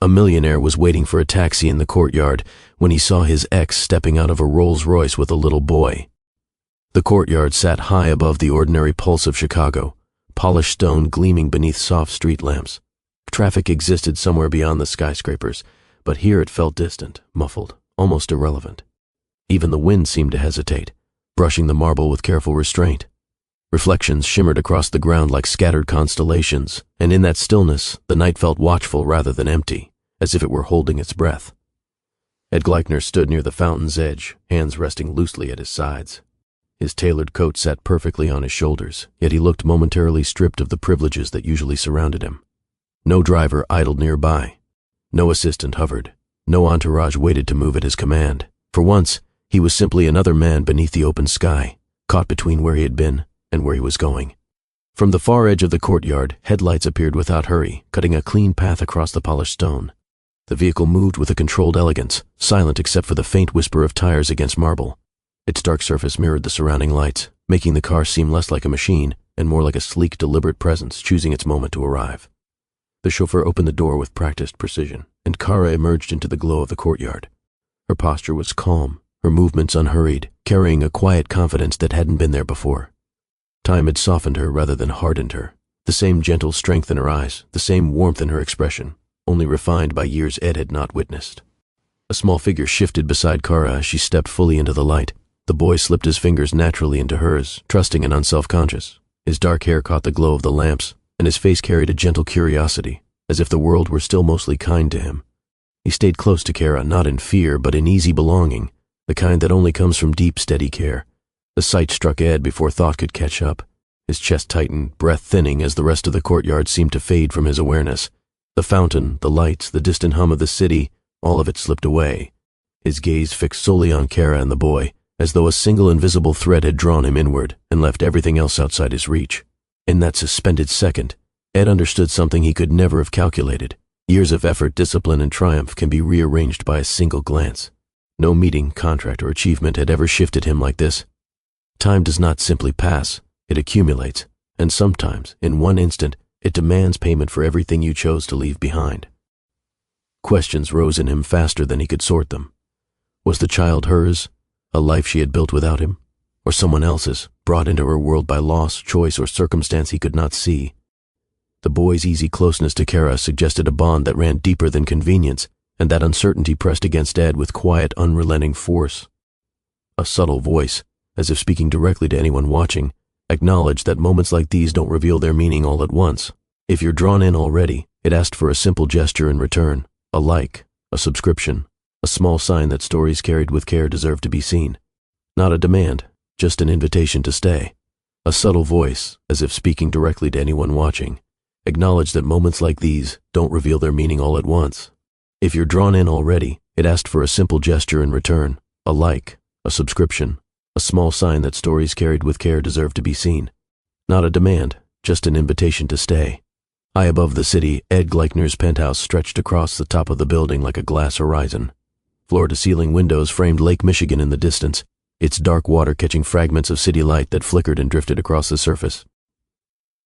A millionaire was waiting for a taxi in the courtyard when he saw his ex stepping out of a Rolls-Royce with a little boy. The courtyard sat high above the ordinary pulse of Chicago, polished stone gleaming beneath soft street lamps. Traffic existed somewhere beyond the skyscrapers, but here it felt distant, muffled, almost irrelevant. Even the wind seemed to hesitate, brushing the marble with careful restraint. Reflections shimmered across the ground like scattered constellations, and in that stillness, the night felt watchful rather than empty, as if it were holding its breath. Ed Gleichner stood near the fountain's edge, hands resting loosely at his sides. His tailored coat sat perfectly on his shoulders, yet he looked momentarily stripped of the privileges that usually surrounded him. No driver idled nearby. No assistant hovered. No entourage waited to move at his command. For once, he was simply another man beneath the open sky, caught between where he had been and where he was going. From the far edge of the courtyard, headlights appeared without hurry, cutting a clean path across the polished stone. The vehicle moved with a controlled elegance, silent except for the faint whisper of tires against marble. Its dark surface mirrored the surrounding lights, making the car seem less like a machine and more like a sleek, deliberate presence choosing its moment to arrive. The chauffeur opened the door with practiced precision, and Kara emerged into the glow of the courtyard. Her posture was calm, her movements unhurried, carrying a quiet confidence that hadn't been there before. Time had softened her rather than hardened her. The same gentle strength in her eyes, the same warmth in her expression, only refined by years Ed had not witnessed. A small figure shifted beside Kara as she stepped fully into the light. The boy slipped his fingers naturally into hers, trusting and unself-conscious. His dark hair caught the glow of the lamps, and his face carried a gentle curiosity, as if the world were still mostly kind to him. He stayed close to Kara, not in fear, but in easy belonging, the kind that only comes from deep, steady care. The sight struck Ed before thought could catch up. His chest tightened, breath thinning as the rest of the courtyard seemed to fade from his awareness. The fountain, the lights, the distant hum of the city, all of it slipped away. His gaze fixed solely on Kara and the boy, as though a single invisible thread had drawn him inward and left everything else outside his reach. In that suspended second, Ed understood something he could never have calculated. Years of effort, discipline, and triumph can be rearranged by a single glance. No meeting, contract, or achievement had ever shifted him like this. Time does not simply pass, it accumulates, and sometimes, in one instant, it demands payment for everything you chose to leave behind. Questions rose in him faster than he could sort them. Was the child hers, a life she had built without him, or someone else's, brought into her world by loss, choice, or circumstance he could not see? The boy's easy closeness to Kara suggested a bond that ran deeper than convenience, and that uncertainty pressed against Ed with quiet, unrelenting force. A subtle voice, as if speaking directly to anyone watching, acknowledged that moments like these don't reveal their meaning all at once. If you're drawn in already, it asked for a simple gesture in return, a like, a subscription, a small sign that stories carried with care deserve to be seen. Not a demand, just an invitation to stay. A subtle voice, as if speaking directly to anyone watching, acknowledged that moments like these don't reveal their meaning all at once. If you're drawn in already, it asked for a simple gesture in return, a like, a subscription, a small sign that stories carried with care deserve to be seen. Not a demand, just an invitation to stay. High above the city, Ed Gleichner's penthouse stretched across the top of the building like a glass horizon. Floor-to-ceiling windows framed Lake Michigan in the distance, its dark water catching fragments of city light that flickered and drifted across the surface.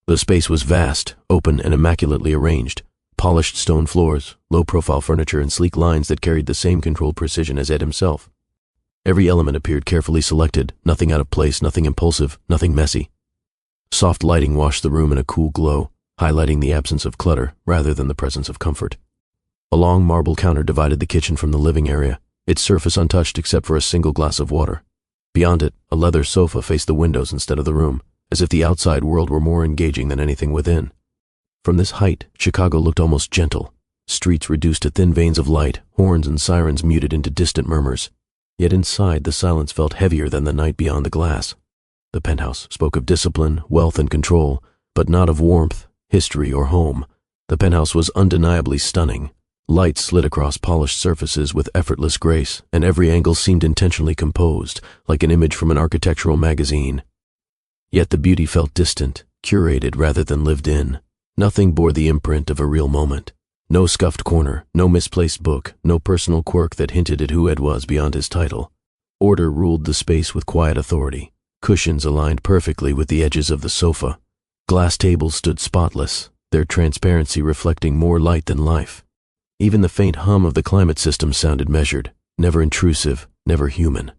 The space was vast, open, and immaculately arranged. Polished stone floors, low-profile furniture, and sleek lines that carried the same controlled precision as Ed himself. Every element appeared carefully selected, nothing out of place, nothing impulsive, nothing messy. Soft lighting washed the room in a cool glow, highlighting the absence of clutter rather than the presence of comfort. A long marble counter divided the kitchen from the living area, its surface untouched except for a single glass of water. Beyond it, a leather sofa faced the windows instead of the room, as if the outside world were more engaging than anything within. From this height, Chicago looked almost gentle, streets reduced to thin veins of light, horns and sirens muted into distant murmurs. Yet inside, the silence felt heavier than the night beyond the glass. The penthouse spoke of discipline, wealth, and control, but not of warmth, history, or home. The penthouse was undeniably stunning. Light slid across polished surfaces with effortless grace, and every angle seemed intentionally composed, like an image from an architectural magazine. Yet the beauty felt distant, curated rather than lived in. Nothing bore the imprint of a real moment. No scuffed corner, no misplaced book, no personal quirk that hinted at who Ed was beyond his title. Order ruled the space with quiet authority. Cushions aligned perfectly with the edges of the sofa. Glass tables stood spotless, their transparency reflecting more light than life. Even the faint hum of the climate system sounded measured, never intrusive, never human.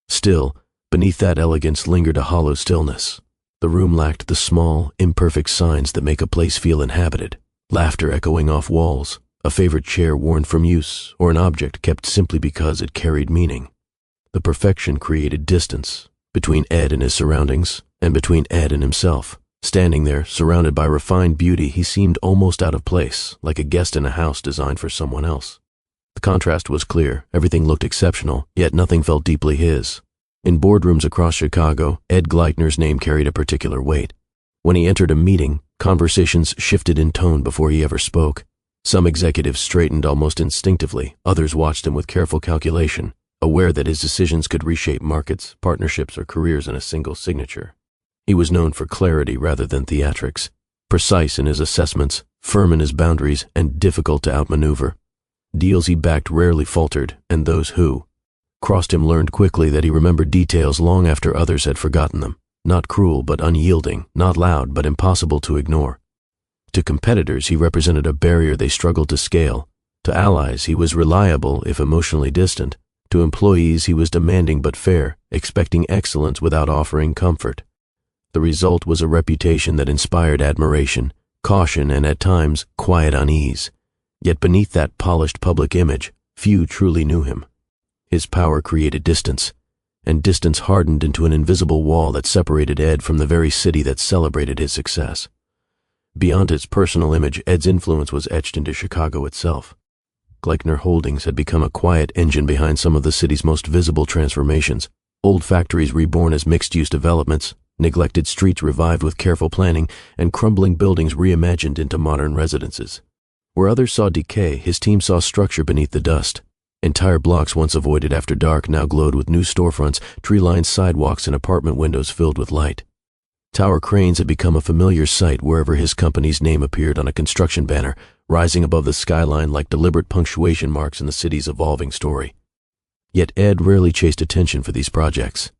Still, beneath that elegance lingered a hollow stillness. The room lacked the small, imperfect signs that make a place feel inhabited. Laughter echoing off walls, a favorite chair worn from use, or an object kept simply because it carried meaning. The perfection created distance between Ed and his surroundings, and between Ed and himself. Standing there, surrounded by refined beauty, he seemed almost out of place, like a guest in a house designed for someone else. The contrast was clear. Everything looked exceptional, yet nothing felt deeply his. In boardrooms across Chicago, Ed Gleitner's name carried a particular weight. When he entered a meeting, conversations shifted in tone before he ever spoke. Some executives straightened almost instinctively, others watched him with careful calculation, aware that his decisions could reshape markets, partnerships, or careers in a single signature. He was known for clarity rather than theatrics, precise in his assessments, firm in his boundaries, and difficult to outmaneuver. Deals he backed rarely faltered, and those who crossed him learned quickly that he remembered details long after others had forgotten them. Not cruel but unyielding, not loud but impossible to ignore. To competitors, he represented a barrier they struggled to scale. To allies, he was reliable if emotionally distant. To employees, he was demanding but fair, expecting excellence without offering comfort. The result was a reputation that inspired admiration, caution, and at times, quiet unease. Yet beneath that polished public image, few truly knew him. His power created distance, and distance hardened into an invisible wall that separated Ed from the very city that celebrated his success. Beyond his personal image, Ed's influence was etched into Chicago itself. Gleitner Holdings had become a quiet engine behind some of the city's most visible transformations. Old factories reborn as mixed-use developments, neglected streets revived with careful planning, and crumbling buildings reimagined into modern residences. Where others saw decay, his team saw structure beneath the dust. Entire blocks once avoided after dark now glowed with new storefronts, tree-lined sidewalks, and apartment windows filled with light. Tower cranes had become a familiar sight wherever his company's name appeared on a construction banner, rising above the skyline like deliberate punctuation marks in the city's evolving story. Yet Ed rarely chased attention for these projects.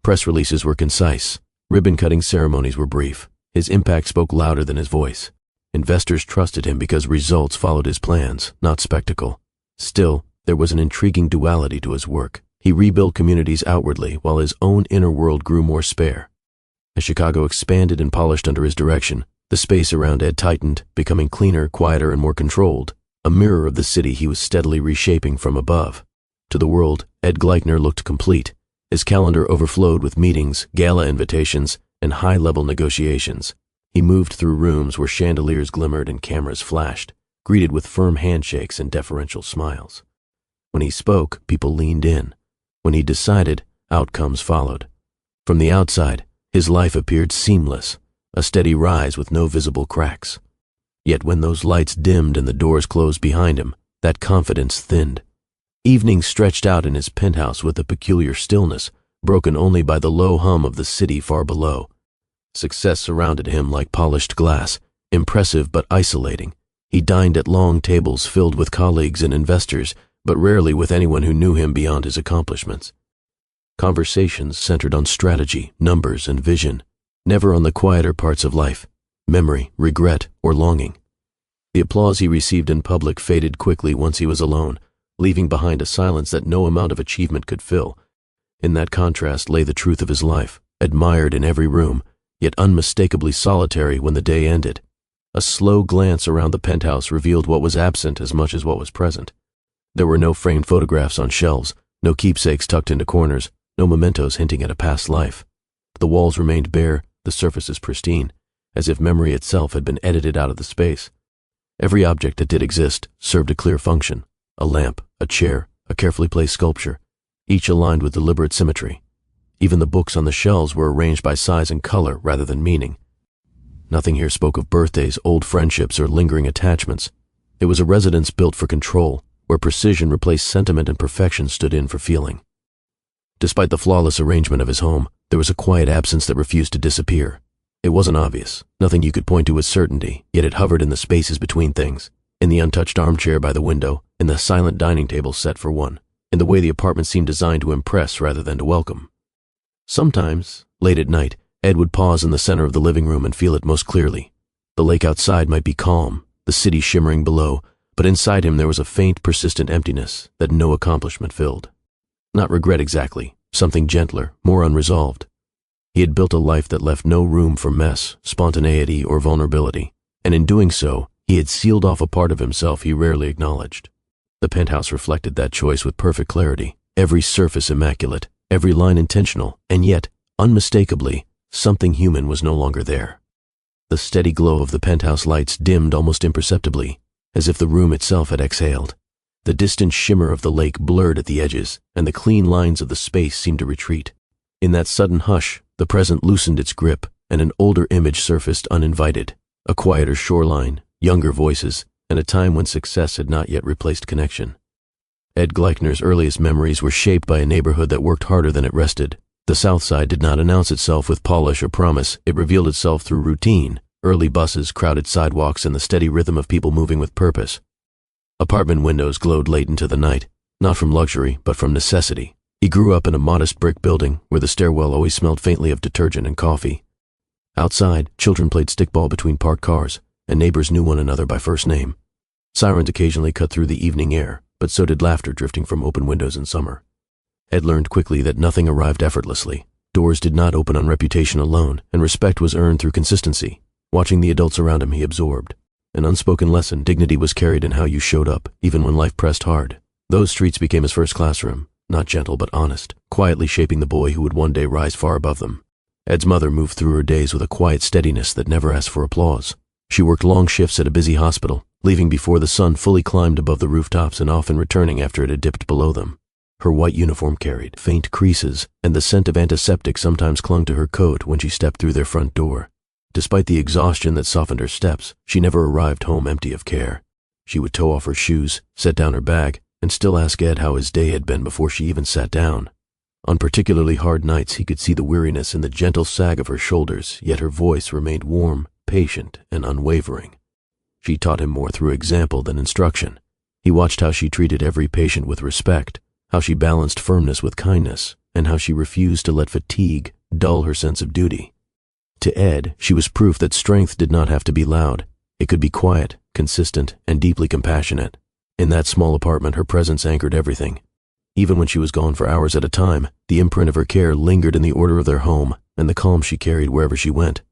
Press releases were concise. Ribbon-cutting ceremonies were brief. His impact spoke louder than his voice. Investors trusted him because results followed his plans, not spectacle. Still, there was an intriguing duality to his work. He rebuilt communities outwardly, while his own inner world grew more spare. As Chicago expanded and polished under his direction, the space around Ed tightened, becoming cleaner, quieter, and more controlled, a mirror of the city he was steadily reshaping from above. To the world, Ed Gleitner looked complete. His calendar overflowed with meetings, gala invitations, and high-level negotiations. He moved through rooms where chandeliers glimmered and cameras flashed, greeted with firm handshakes and deferential smiles. When he spoke, people leaned in. When he decided, outcomes followed. From the outside, his life appeared seamless, a steady rise with no visible cracks. Yet when those lights dimmed and the doors closed behind him, that confidence thinned. Evenings stretched out in his penthouse with a peculiar stillness, broken only by the low hum of the city far below. Success surrounded him like polished glass, impressive but isolating. He dined at long tables filled with colleagues and investors, but rarely with anyone who knew him beyond his accomplishments. Conversations centered on strategy, numbers, and vision, never on the quieter parts of life, memory, regret, or longing. The applause he received in public faded quickly once he was alone, leaving behind a silence that no amount of achievement could fill. In that contrast lay the truth of his life, admired in every room, yet unmistakably solitary when the day ended. A slow glance around the penthouse revealed what was absent as much as what was present. There were no framed photographs on shelves, no keepsakes tucked into corners, no mementos hinting at a past life. The walls remained bare, the surfaces pristine, as if memory itself had been edited out of the space. Every object that did exist served a clear function: a lamp, a chair, a carefully placed sculpture, each aligned with deliberate symmetry. Even the books on the shelves were arranged by size and color rather than meaning. Nothing here spoke of birthdays, old friendships, or lingering attachments. It was a residence built for control, where precision replaced sentiment and perfection stood in for feeling. Despite the flawless arrangement of his home, there was a quiet absence that refused to disappear. It wasn't obvious, nothing you could point to with certainty, yet it hovered in the spaces between things, in the untouched armchair by the window, in the silent dining table set for one, in the way the apartment seemed designed to impress rather than to welcome. Sometimes, late at night, Ed would pause in the center of the living room and feel it most clearly. The lake outside might be calm, the city shimmering below, but inside him there was a faint, persistent emptiness that no accomplishment filled. Not regret exactly, something gentler, more unresolved. He had built a life that left no room for mess, spontaneity, or vulnerability, and in doing so, he had sealed off a part of himself he rarely acknowledged. The penthouse reflected that choice with perfect clarity, every surface immaculate, every line intentional, and yet, unmistakably, something human was no longer there. The steady glow of the penthouse lights dimmed almost imperceptibly, as if the room itself had exhaled. The distant shimmer of the lake blurred at the edges, and the clean lines of the space seemed to retreat. In that sudden hush, the present loosened its grip, and an older image surfaced uninvited, a quieter shoreline, younger voices, and a time when success had not yet replaced connection. Ed Gleichner's earliest memories were shaped by a neighborhood that worked harder than it rested. The South Side did not announce itself with polish or promise, it revealed itself through routine, early buses, crowded sidewalks, and the steady rhythm of people moving with purpose. Apartment windows glowed late into the night, not from luxury, but from necessity. He grew up in a modest brick building where the stairwell always smelled faintly of detergent and coffee. Outside, children played stickball between parked cars, and neighbors knew one another by first name. Sirens occasionally cut through the evening air, but so did laughter drifting from open windows in summer. Ed learned quickly that nothing arrived effortlessly. Doors did not open on reputation alone, and respect was earned through consistency. Watching the adults around him, he absorbed an unspoken lesson. Dignity was carried in how you showed up, even when life pressed hard. Those streets became his first classroom, not gentle but honest, quietly shaping the boy who would one day rise far above them. Ed's mother moved through her days with a quiet steadiness that never asked for applause. She worked long shifts at a busy hospital, leaving before the sun fully climbed above the rooftops and often returning after it had dipped below them. Her white uniform carried faint creases, and the scent of antiseptic sometimes clung to her coat when she stepped through their front door. Despite the exhaustion that softened her steps, she never arrived home empty of care. She would tow off her shoes, set down her bag, and still ask Ed how his day had been before she even sat down. On particularly hard nights, he could see the weariness in the gentle sag of her shoulders, yet her voice remained warm, patient, and unwavering. She taught him more through example than instruction. He watched how she treated every patient with respect, how she balanced firmness with kindness, and how she refused to let fatigue dull her sense of duty. To Ed, she was proof that strength did not have to be loud. It could be quiet, consistent, and deeply compassionate. In that small apartment, her presence anchored everything. Even when she was gone for hours at a time, the imprint of her care lingered in the order of their home and the calm she carried wherever she went.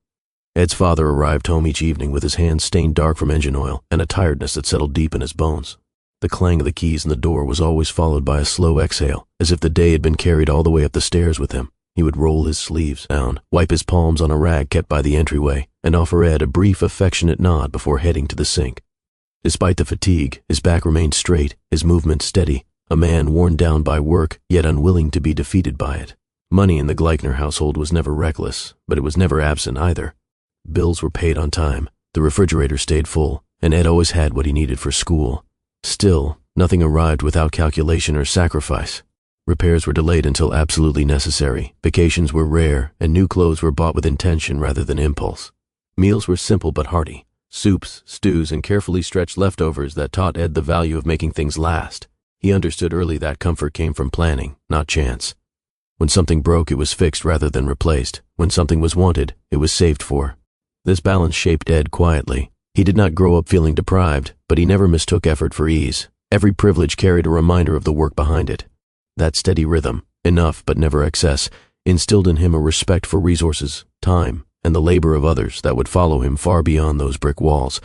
Ed's father arrived home each evening with his hands stained dark from engine oil and a tiredness that settled deep in his bones. The clang of the keys in the door was always followed by a slow exhale, as if the day had been carried all the way up the stairs with him. He would roll his sleeves down, wipe his palms on a rag kept by the entryway, and offer Ed a brief, affectionate nod before heading to the sink. Despite the fatigue, his back remained straight, his movement steady, a man worn down by work, yet unwilling to be defeated by it. Money in the Gleichner household was never reckless, but it was never absent either. Bills were paid on time, the refrigerator stayed full, and Ed always had what he needed for school. Still, nothing arrived without calculation or sacrifice. Repairs were delayed until absolutely necessary, vacations were rare, and new clothes were bought with intention rather than impulse. Meals were simple but hearty. Soups, stews, and carefully stretched leftovers that taught Ed the value of making things last. He understood early that comfort came from planning, not chance. When something broke, it was fixed rather than replaced. When something was wanted, it was saved for. This balance shaped Ed quietly. He did not grow up feeling deprived, but he never mistook effort for ease. Every privilege carried a reminder of the work behind it. That steady rhythm, enough but never excess, instilled in him a respect for resources, time, and the labor of others that would follow him far beyond those brick walls.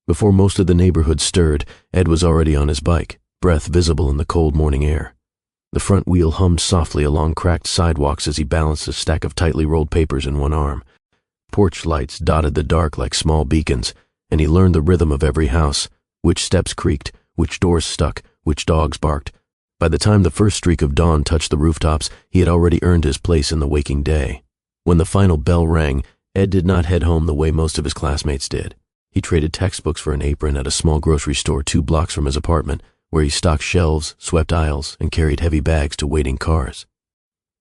Before most of the neighborhood stirred, Ed was already on his bike, breath visible in the cold morning air. The front wheel hummed softly along cracked sidewalks as he balanced a stack of tightly rolled papers in one arm. Porch lights dotted the dark like small beacons, and he learned the rhythm of every house, which steps creaked, which doors stuck, which dogs barked. By the time the first streak of dawn touched the rooftops, he had already earned his place in the waking day. When the final bell rang, Ed did not head home the way most of his classmates did. He traded textbooks for an apron at a small grocery store 2 blocks from his apartment, where he stocked shelves, swept aisles, and carried heavy bags to waiting cars.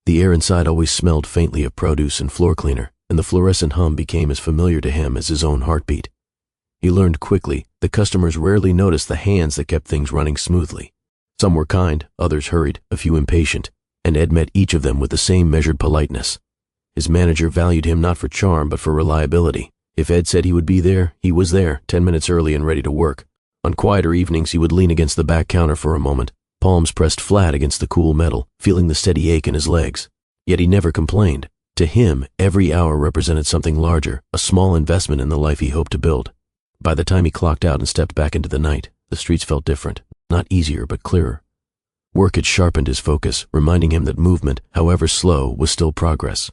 The air inside always smelled faintly of produce and floor cleaner, and the fluorescent hum became as familiar to him as his own heartbeat. He learned quickly that customers rarely noticed the hands that kept things running smoothly. Some were kind, others hurried, a few impatient, and Ed met each of them with the same measured politeness. His manager valued him not for charm but for reliability. If Ed said he would be there, he was there, 10 minutes early and ready to work. On quieter evenings, he would lean against the back counter for a moment, palms pressed flat against the cool metal, feeling the steady ache in his legs. Yet he never complained. To him, every hour represented something larger, a small investment in the life he hoped to build. By the time he clocked out and stepped back into the night, the streets felt different, not easier but clearer. Work had sharpened his focus, reminding him that movement, however slow, was still progress.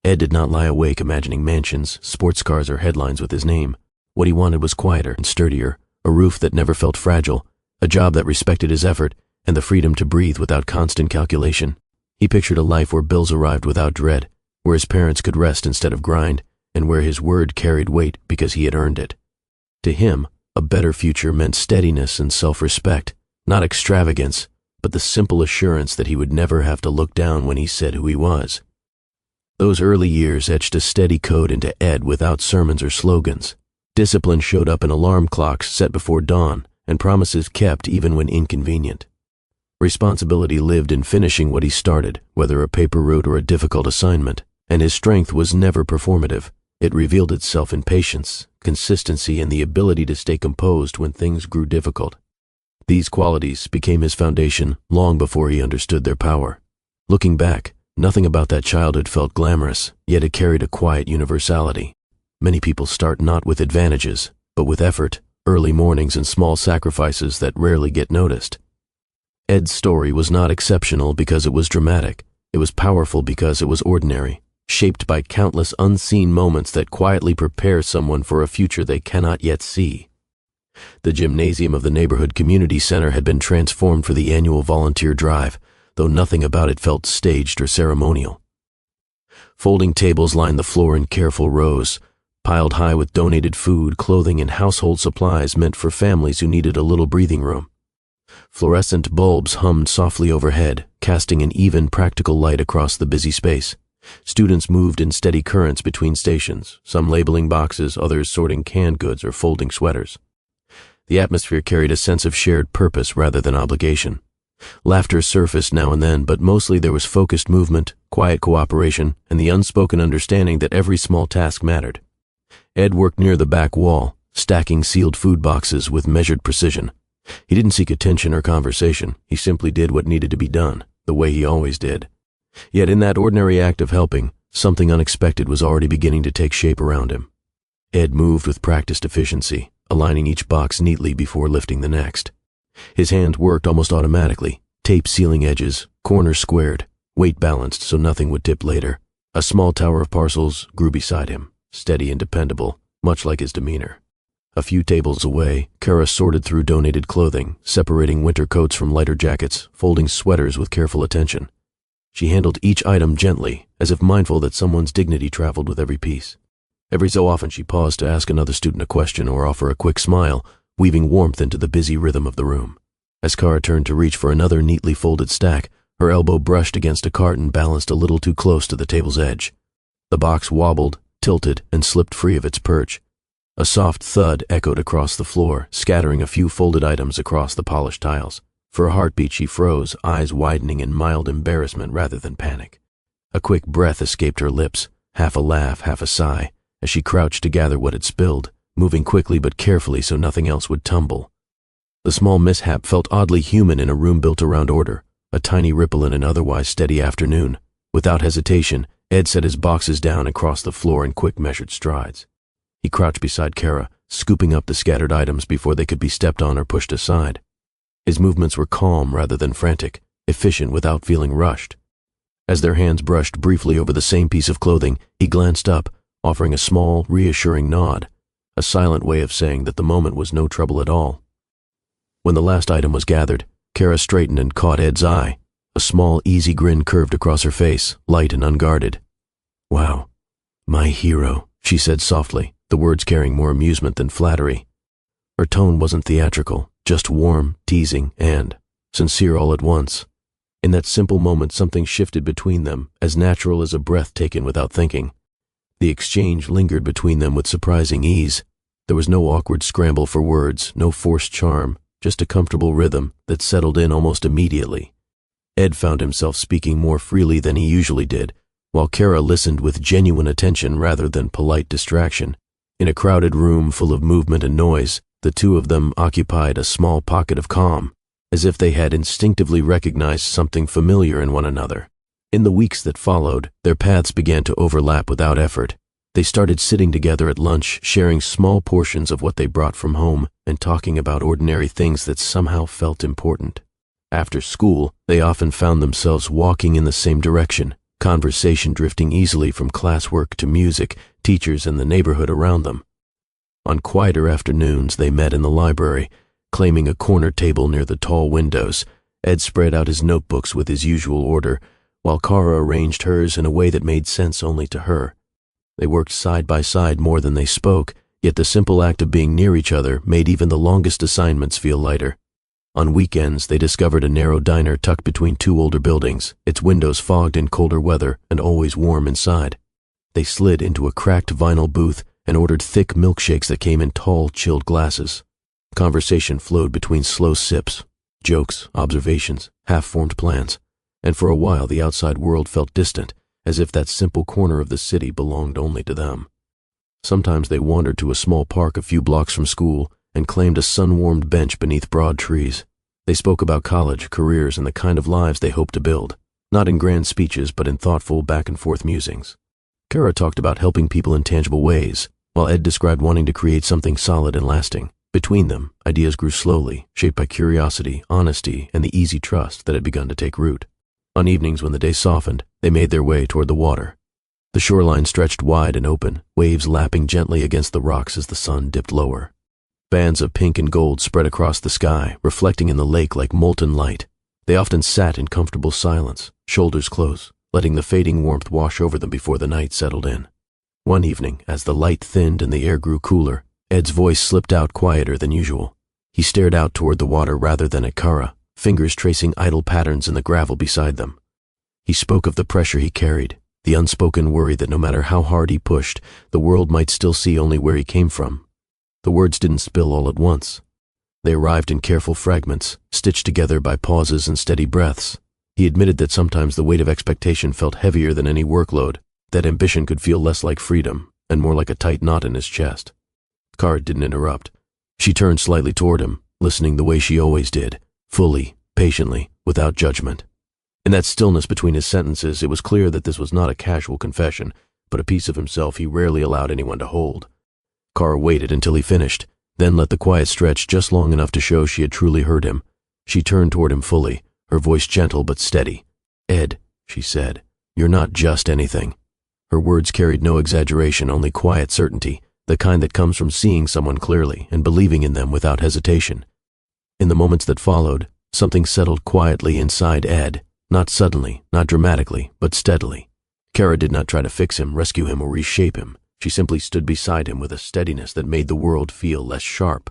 Ed did not lie awake imagining mansions, sports cars, or headlines with his name. What he wanted was quieter and sturdier, a roof that never felt fragile, a job that respected his effort, and the freedom to breathe without constant calculation. He pictured a life where bills arrived without dread, where his parents could rest instead of grind, and where his word carried weight because he had earned it. To him, a better future meant steadiness and self-respect, not extravagance, but the simple assurance that he would never have to look down when he said who he was. Those early years etched a steady code into Ed without sermons or slogans. Discipline showed up in alarm clocks set before dawn and promises kept even when inconvenient. Responsibility lived in finishing what he started, whether a paper route or a difficult assignment, and his strength was never performative. It revealed itself in patience, consistency, and the ability to stay composed when things grew difficult. These qualities became his foundation long before he understood their power. Looking back, nothing about that childhood felt glamorous, yet it carried a quiet universality. Many people start not with advantages, but with effort, early mornings, and small sacrifices that rarely get noticed. Ed's story was not exceptional because it was dramatic. It was powerful because it was ordinary, shaped by countless unseen moments that quietly prepare someone for a future they cannot yet see. The gymnasium of the neighborhood community center had been transformed for the annual volunteer drive, though nothing about it felt staged or ceremonial. Folding tables lined the floor in careful rows, piled high with donated food, clothing, and household supplies meant for families who needed a little breathing room. Fluorescent bulbs hummed softly overhead, casting an even, practical light across the busy space. Students moved in steady currents between stations, some labeling boxes, others sorting canned goods or folding sweaters. The atmosphere carried a sense of shared purpose rather than obligation. Laughter surfaced now and then, but mostly there was focused movement, quiet cooperation, and the unspoken understanding that every small task mattered. Ed worked near the back wall, stacking sealed food boxes with measured precision. He didn't seek attention or conversation. He simply did what needed to be done, the way he always did. Yet in that ordinary act of helping, something unexpected was already beginning to take shape around him. Ed moved with practiced efficiency, aligning each box neatly before lifting the next. His hands worked almost automatically, tape sealing edges, corners squared, weight balanced so nothing would tip later. A small tower of parcels grew beside him, steady and dependable, much like his demeanor. A few tables away, Kara sorted through donated clothing, separating winter coats from lighter jackets, folding sweaters with careful attention. She handled each item gently, as if mindful that someone's dignity traveled with every piece. Every so often she paused to ask another student a question or offer a quick smile, weaving warmth into the busy rhythm of the room. As Kara turned to reach for another neatly folded stack, her elbow brushed against a carton balanced a little too close to the table's edge. The box wobbled, tilted, and slipped free of its perch. A soft thud echoed across the floor, scattering a few folded items across the polished tiles. For a heartbeat she froze, eyes widening in mild embarrassment rather than panic. A quick breath escaped her lips, half a laugh, half a sigh, as she crouched to gather what had spilled, moving quickly but carefully so nothing else would tumble. The small mishap felt oddly human in a room built around order, a tiny ripple in an otherwise steady afternoon. Without hesitation, Ed set his boxes down and crossed the floor in quick measured strides. He crouched beside Kara, scooping up the scattered items before they could be stepped on or pushed aside. His movements were calm rather than frantic, efficient without feeling rushed. As their hands brushed briefly over the same piece of clothing, he glanced up, offering a small, reassuring nod, a silent way of saying that the moment was no trouble at all. When the last item was gathered, Kara straightened and caught Ed's eye. A small, easy grin curved across her face, light and unguarded. "Wow, my hero," she said softly, the words carrying more amusement than flattery. Her tone wasn't theatrical, just warm, teasing, and sincere all at once. In that simple moment something shifted between them, as natural as a breath taken without thinking. The exchange lingered between them with surprising ease. There was no awkward scramble for words, no forced charm, just a comfortable rhythm that settled in almost immediately. Ed found himself speaking more freely than he usually did, while Kara listened with genuine attention rather than polite distraction. In a crowded room full of movement and noise, The two of them occupied a small pocket of calm, as if they had instinctively recognized something familiar in one another. In the weeks that followed, their paths began to overlap without effort. They started sitting together at lunch, sharing small portions of what they brought from home and talking about ordinary things that somehow felt important. After school, they often found themselves walking in the same direction, conversation drifting easily from classwork to music, teachers, and the neighborhood around them. On quieter afternoons, they met in the library, claiming a corner table near the tall windows. Ed spread out his notebooks with his usual order, while Kara arranged hers in a way that made sense only to her. They worked side by side more than they spoke, yet the simple act of being near each other made even the longest assignments feel lighter. On weekends, they discovered a narrow diner tucked between two older buildings, its windows fogged in colder weather and always warm inside. They slid into a cracked vinyl booth and ordered thick milkshakes that came in tall, chilled glasses. Conversation flowed between slow sips, jokes, observations, half-formed plans, and for a while the outside world felt distant, as if that simple corner of the city belonged only to them. Sometimes they wandered to a small park a few blocks from school and claimed a sun-warmed bench beneath broad trees. They spoke about college, careers, and the kind of lives they hoped to build, not in grand speeches but in thoughtful back-and-forth musings. Kara talked about helping people in tangible ways, while Ed described wanting to create something solid and lasting. Between them, ideas grew slowly, shaped by curiosity, honesty, and the easy trust that had begun to take root. On evenings when the day softened, they made their way toward the water. The shoreline stretched wide and open, waves lapping gently against the rocks as the sun dipped lower. Bands of pink and gold spread across the sky, reflecting in the lake like molten light. They often sat in comfortable silence, shoulders close, letting the fading warmth wash over them before the night settled in. One evening, as the light thinned and the air grew cooler, Ed's voice slipped out quieter than usual. He stared out toward the water rather than at Kara, fingers tracing idle patterns in the gravel beside them. He spoke of the pressure he carried, the unspoken worry that no matter how hard he pushed, the world might still see only where he came from. The words didn't spill all at once. They arrived in careful fragments, stitched together by pauses and steady breaths. He admitted that sometimes the weight of expectation felt heavier than any workload, that ambition could feel less like freedom and more like a tight knot in his chest. Kara didn't interrupt. She turned slightly toward him, listening the way she always did, fully, patiently, without judgment. In that stillness between his sentences, it was clear that this was not a casual confession, but a piece of himself he rarely allowed anyone to hold. Kara waited until he finished, then let the quiet stretch just long enough to show she had truly heard him. She turned toward him fully, her voice gentle but steady. "Ed," she said, "you're not just anything." Her words carried no exaggeration, only quiet certainty, the kind that comes from seeing someone clearly and believing in them without hesitation. In the moments that followed, something settled quietly inside Ed, not suddenly, not dramatically, but steadily. Kara did not try to fix him, rescue him, or reshape him. She simply stood beside him with a steadiness that made the world feel less sharp.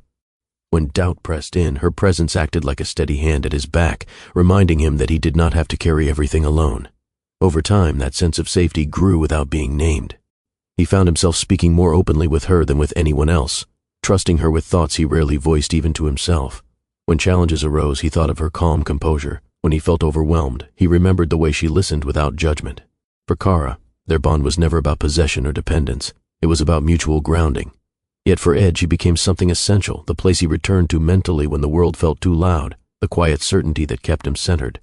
When doubt pressed in, her presence acted like a steady hand at his back, reminding him that he did not have to carry everything alone. Over time, that sense of safety grew without being named. He found himself speaking more openly with her than with anyone else, trusting her with thoughts he rarely voiced even to himself. When challenges arose, he thought of her calm composure. When he felt overwhelmed, he remembered the way she listened without judgment. For Kara, their bond was never about possession or dependence. It was about mutual grounding. Yet for Ed, she became something essential, the place he returned to mentally when the world felt too loud, the quiet certainty that kept him centered.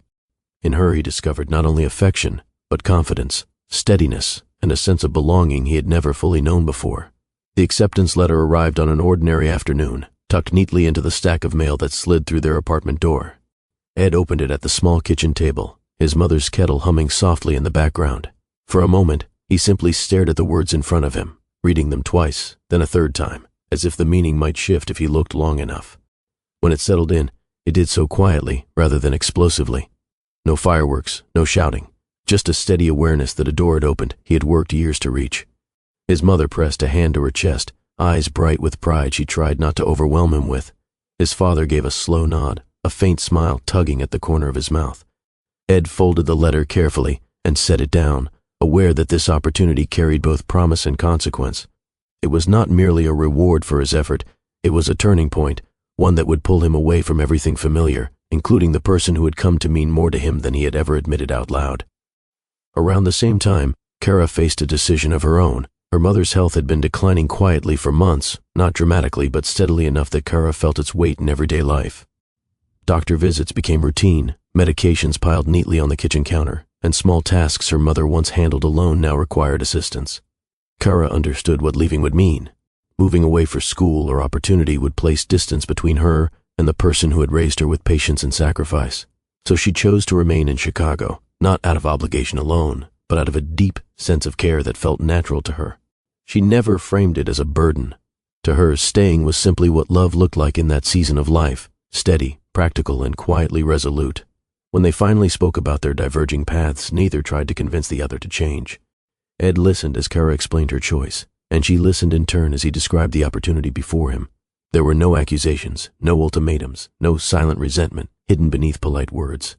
In her he discovered not only affection, but confidence, steadiness, and a sense of belonging he had never fully known before. The acceptance letter arrived on an ordinary afternoon, tucked neatly into the stack of mail that slid through their apartment door. Ed opened it at the small kitchen table, his mother's kettle humming softly in the background. For a moment, he simply stared at the words in front of him, reading them twice, then a third time, as if the meaning might shift if he looked long enough. When it settled in, it did so quietly rather than explosively. No fireworks, no shouting, just a steady awareness that a door had opened he had worked years to reach. His mother pressed a hand to her chest, eyes bright with pride she tried not to overwhelm him with. His father gave a slow nod, a faint smile tugging at the corner of his mouth. Ed folded the letter carefully and set it down, aware that this opportunity carried both promise and consequence. It was not merely a reward for his effort, it was a turning point, one that would pull him away from everything familiar, including the person who had come to mean more to him than he had ever admitted out loud. Around the same time, Kara faced a decision of her own, Her mother's health had been declining quietly for months, not dramatically but steadily enough that Kara felt its weight in everyday life. Doctor visits became routine, medications piled neatly on the kitchen counter, and small tasks her mother once handled alone now required assistance. Kara understood what leaving would mean. Moving away for school or opportunity would place distance between her and the person who had raised her with patience and sacrifice. So she chose to remain in Chicago, not out of obligation alone, but out of a deep sense of care that felt natural to her. She never framed it as a burden. To her, staying was simply what love looked like in that season of life, steady, practical, and quietly resolute. When they finally spoke about their diverging paths, neither tried to convince the other to change. Ed listened as Kara explained her choice, and she listened in turn as he described the opportunity before him. There were no accusations, no ultimatums, no silent resentment hidden beneath polite words.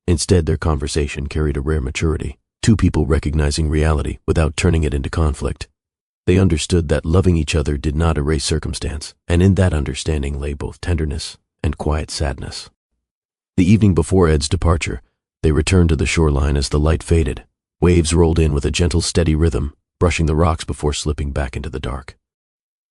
Instead, their conversation carried a rare maturity, two people recognizing reality without turning it into conflict. They understood that loving each other did not erase circumstance, and in that understanding lay both tenderness and quiet sadness. The evening before Ed's departure, they returned to the shoreline as the light faded. Waves rolled in with a gentle, steady rhythm, brushing the rocks before slipping back into the dark.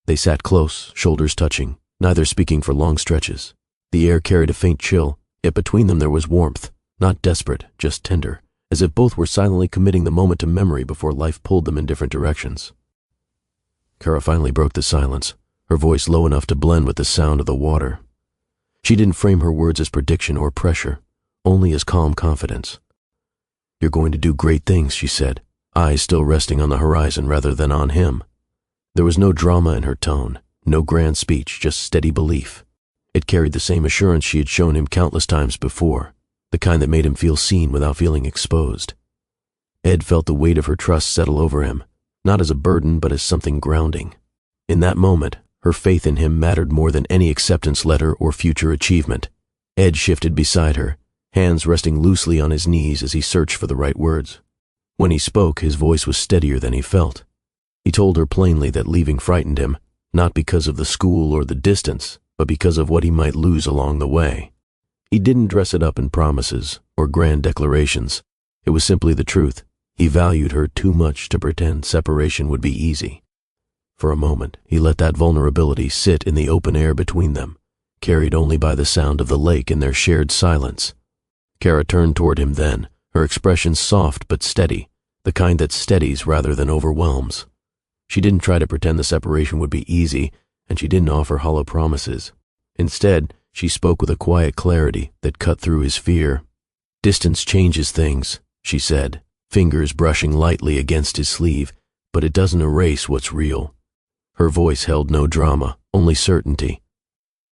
They sat close, shoulders touching, neither speaking for long stretches. The air carried a faint chill, yet between them there was warmth, not desperate, just tender, as if both were silently committing the moment to memory before life pulled them in different directions. Kara finally broke the silence, her voice low enough to blend with the sound of the water. She didn't frame her words as prediction or pressure, only as calm confidence. "You're going to do great things," she said, eyes still resting on the horizon rather than on him. There was no drama in her tone, no grand speech, just steady belief. It carried the same assurance she had shown him countless times before, the kind that made him feel seen without feeling exposed. Ed felt the weight of her trust settle over him, not as a burden but as something grounding. In that moment, her faith in him mattered more than any acceptance letter or future achievement. Ed shifted beside her, hands resting loosely on his knees as he searched for the right words. When he spoke, his voice was steadier than he felt. He told her plainly that leaving frightened him, not because of the school or the distance, but because of what he might lose along the way. He didn't dress it up in promises or grand declarations. It was simply the truth. He valued her too much to pretend separation would be easy. For a moment, he let that vulnerability sit in the open air between them, carried only by the sound of the lake in their shared silence. Kara turned toward him then, her expression soft but steady, the kind that steadies rather than overwhelms. She didn't try to pretend the separation would be easy, and she didn't offer hollow promises. Instead, she spoke with a quiet clarity that cut through his fear. "Distance changes things," she said, fingers brushing lightly against his sleeve, "but it doesn't erase what's real." Her voice held no drama, only certainty.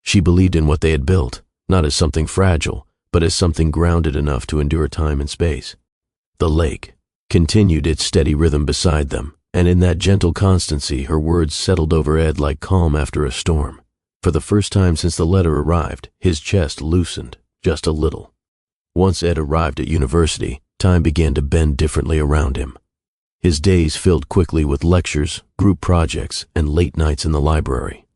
She believed in what they had built, not as something fragile, but as something grounded enough to endure time and space. The lake continued its steady rhythm beside them, and in that gentle constancy her words settled over Ed like calm after a storm. For the first time since the letter arrived, his chest loosened, just a little. Once Ed arrived at university, time began to bend differently around him. His days filled quickly with lectures, group projects, and late nights in the library.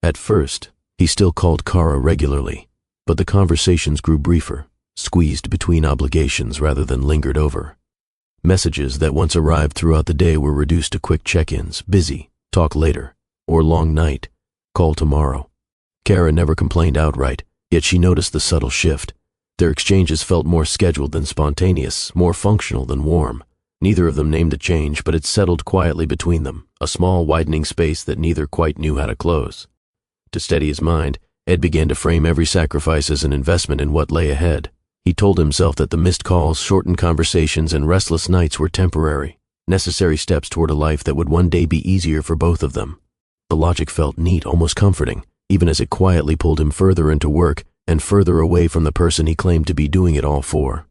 At first, he still called Kara regularly, but the conversations grew briefer, squeezed between obligations rather than lingered over. Messages that once arrived throughout the day were reduced to quick check-ins, busy, talk later, or long night, call tomorrow. Kara never complained outright, yet she noticed the subtle shift. Their exchanges felt more scheduled than spontaneous, more functional than warm. Neither of them named the change, but it settled quietly between them, a small widening space that neither quite knew how to close. To steady his mind, Ed began to frame every sacrifice as an investment in what lay ahead. He told himself that the missed calls, shortened conversations, and restless nights were temporary, necessary steps toward a life that would one day be easier for both of them. The logic felt neat, almost comforting, even as it quietly pulled him further into work and further away from the person he claimed to be doing it all for.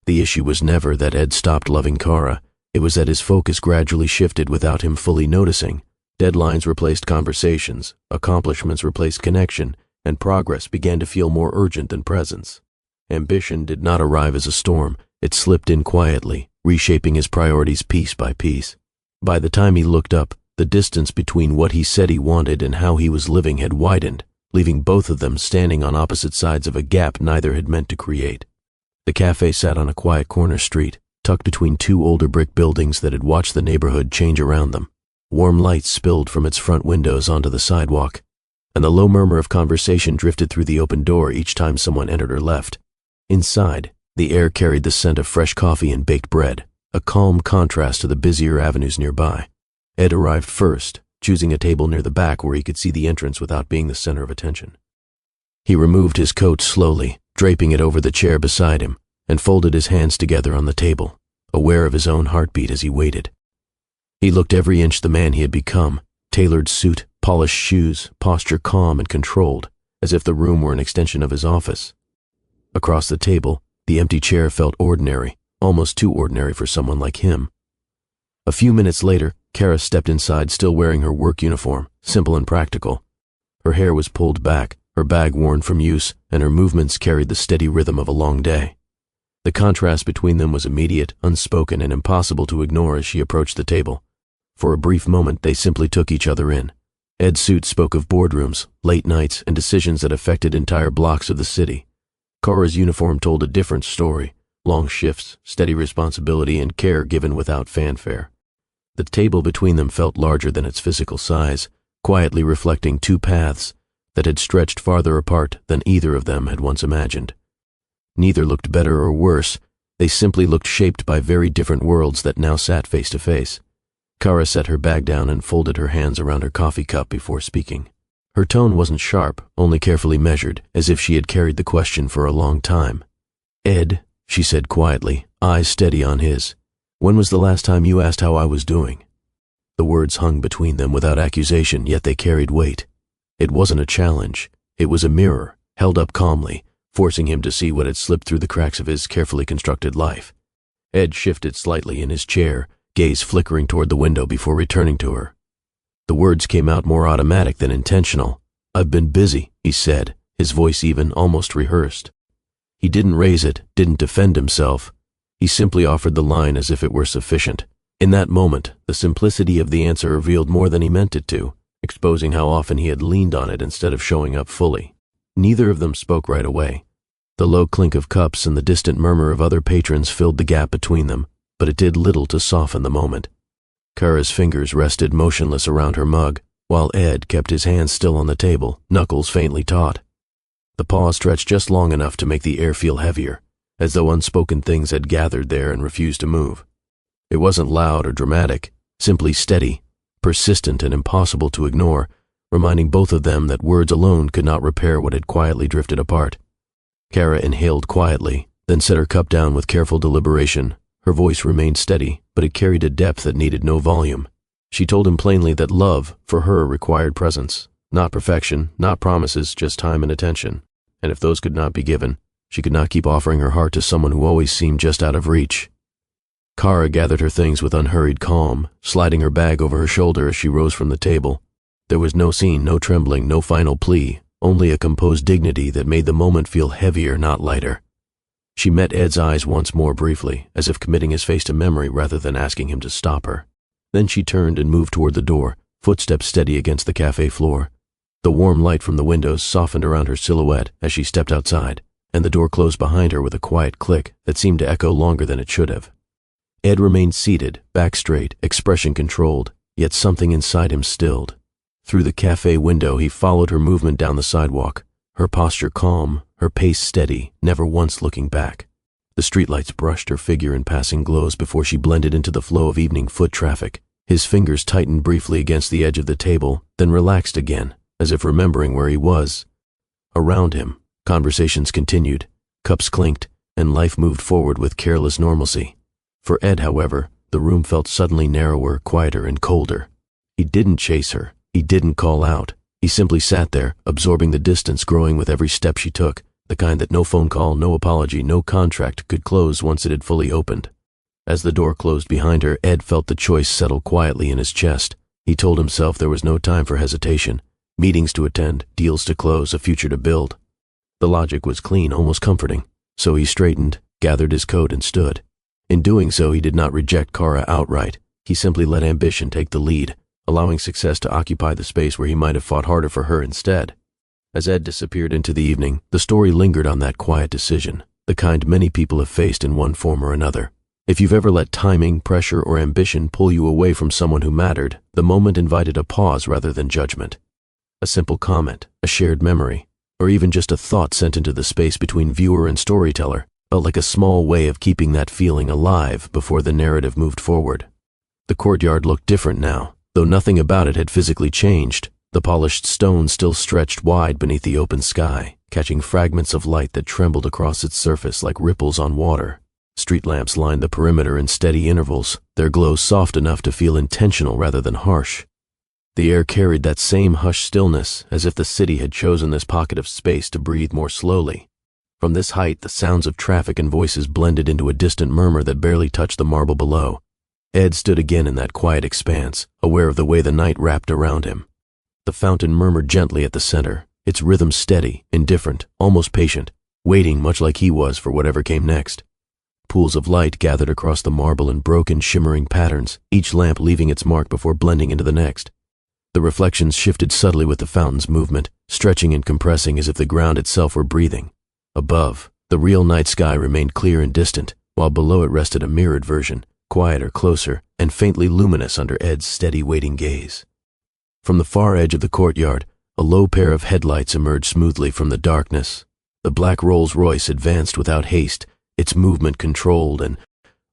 The issue was never that Ed stopped loving Kara. It was that his focus gradually shifted without him fully noticing. Deadlines replaced conversations, accomplishments replaced connection, and progress began to feel more urgent than presence. Ambition did not arrive as a storm. It slipped in quietly, reshaping his priorities piece by piece. By the time he looked up, the distance between what he said he wanted and how he was living had widened, leaving both of them standing on opposite sides of a gap neither had meant to create. The cafe sat on a quiet corner street, tucked between two older brick buildings that had watched the neighborhood change around them. Warm light spilled from its front windows onto the sidewalk, and the low murmur of conversation drifted through the open door each time someone entered or left. Inside, the air carried the scent of fresh coffee and baked bread, a calm contrast to the busier avenues nearby. Ed arrived first, choosing a table near the back where he could see the entrance without being the center of attention. He removed his coat slowly, draping it over the chair beside him, and folded his hands together on the table, aware of his own heartbeat as he waited. He looked every inch the man he had become, tailored suit, polished shoes, posture calm and controlled, as if the room were an extension of his office. Across the table, the empty chair felt ordinary, almost too ordinary for someone like him. A few minutes later, Kara stepped inside still wearing her work uniform, simple and practical. Her hair was pulled back, her bag worn from use, and her movements carried the steady rhythm of a long day. The contrast between them was immediate, unspoken, and impossible to ignore as she approached the table. For a brief moment, they simply took each other in. Ed's suit spoke of boardrooms, late nights, and decisions that affected entire blocks of the city. Kara's uniform told a different story, long shifts, steady responsibility, and care given without fanfare. The table between them felt larger than its physical size, quietly reflecting two paths that had stretched farther apart than either of them had once imagined. Neither looked better or worse, they simply looked shaped by very different worlds that now sat face to face. Kara set her bag down and folded her hands around her coffee cup before speaking. Her tone wasn't sharp, only carefully measured, as if she had carried the question for a long time. "Ed," she said quietly, eyes steady on his, "when was the last time you asked how I was doing?" The words hung between them without accusation, yet they carried weight. It wasn't a challenge. It was a mirror, held up calmly, forcing him to see what had slipped through the cracks of his carefully constructed life. Ed shifted slightly in his chair, gaze flickering toward the window before returning to her. The words came out more automatic than intentional. "I've been busy," he said, his voice even, almost rehearsed. He didn't raise it, didn't defend himself. He simply offered the line as if it were sufficient. In that moment, the simplicity of the answer revealed more than he meant it to, exposing how often he had leaned on it instead of showing up fully. Neither of them spoke right away. The low clink of cups and the distant murmur of other patrons filled the gap between them, but it did little to soften the moment. Kara's fingers rested motionless around her mug, while Ed kept his hands still on the table, knuckles faintly taut. The pause stretched just long enough to make the air feel heavier, as though unspoken things had gathered there and refused to move. It wasn't loud or dramatic, simply steady, persistent and impossible to ignore, reminding both of them that words alone could not repair what had quietly drifted apart. Kara inhaled quietly, then set her cup down with careful deliberation. Her voice remained steady, but it carried a depth that needed no volume. She told him plainly that love, for her, required presence. Not perfection, not promises, just time and attention. And if those could not be given, she could not keep offering her heart to someone who always seemed just out of reach. Kara gathered her things with unhurried calm, sliding her bag over her shoulder as she rose from the table. There was no scene, no trembling, no final plea, only a composed dignity that made the moment feel heavier, not lighter. She met Ed's eyes once more briefly, as if committing his face to memory rather than asking him to stop her. Then she turned and moved toward the door, footsteps steady against the cafe floor. The warm light from the windows softened around her silhouette as she stepped outside, and the door closed behind her with a quiet click that seemed to echo longer than it should have. Ed remained seated, back straight, expression controlled, yet something inside him stilled. Through the cafe window, he followed her movement down the sidewalk, her posture calm, her pace steady, never once looking back. The streetlights brushed her figure in passing glows before she blended into the flow of evening foot traffic. His fingers tightened briefly against the edge of the table, then relaxed again, as if remembering where he was. Around him, conversations continued, cups clinked, and life moved forward with careless normalcy. For Ed, however, the room felt suddenly narrower, quieter, and colder. He didn't chase her. He didn't call out. He simply sat there, absorbing the distance growing with every step she took, the kind that no phone call, no apology, no contract could close once it had fully opened. As the door closed behind her, Ed felt the choice settle quietly in his chest. He told himself there was no time for hesitation. Meetings to attend, deals to close, a future to build. The logic was clean, almost comforting. So he straightened, gathered his coat, and stood. In doing so, he did not reject Kara outright. He simply let ambition take the lead, allowing success to occupy the space where he might have fought harder for her instead. As Ed disappeared into the evening, the story lingered on that quiet decision, the kind many people have faced in one form or another. If you've ever let timing, pressure, or ambition pull you away from someone who mattered, the moment invited a pause rather than judgment. A simple comment, a shared memory, or even just a thought sent into the space between viewer and storyteller felt like a small way of keeping that feeling alive before the narrative moved forward. The courtyard looked different now, though nothing about it had physically changed. The polished stone still stretched wide beneath the open sky, catching fragments of light that trembled across its surface like ripples on water. Street lamps lined the perimeter in steady intervals, their glow soft enough to feel intentional rather than harsh. The air carried that same hushed stillness, as if the city had chosen this pocket of space to breathe more slowly. From this height, the sounds of traffic and voices blended into a distant murmur that barely touched the marble below. Ed stood again in that quiet expanse, aware of the way the night wrapped around him. The fountain murmured gently at the center, its rhythm steady, indifferent, almost patient, waiting much like he was for whatever came next. Pools of light gathered across the marble in broken, shimmering patterns, each lamp leaving its mark before blending into the next. The reflections shifted subtly with the fountain's movement, stretching and compressing as if the ground itself were breathing. Above, the real night sky remained clear and distant, while below it rested a mirrored version, quieter, closer, and faintly luminous under Ed's steady, waiting gaze. From the far edge of the courtyard, a low pair of headlights emerged smoothly from the darkness. The black Rolls-Royce advanced without haste, its movement controlled and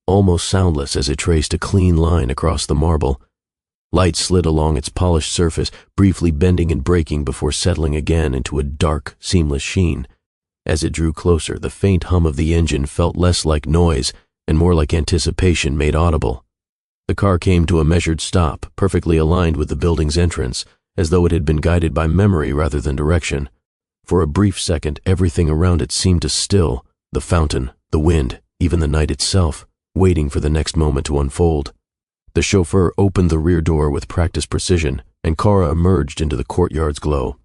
almost soundless as it traced a clean line across the marble. Light slid along its polished surface, briefly bending and breaking before settling again into a dark, seamless sheen. As it drew closer, the faint hum of the engine felt less like noise and more like anticipation made audible. The car came to a measured stop, perfectly aligned with the building's entrance, as though it had been guided by memory rather than direction. For a brief second, everything around it seemed to still, the fountain, the wind, even the night itself, waiting for the next moment to unfold. The chauffeur opened the rear door with practiced precision, and Kara emerged into the courtyard's glow.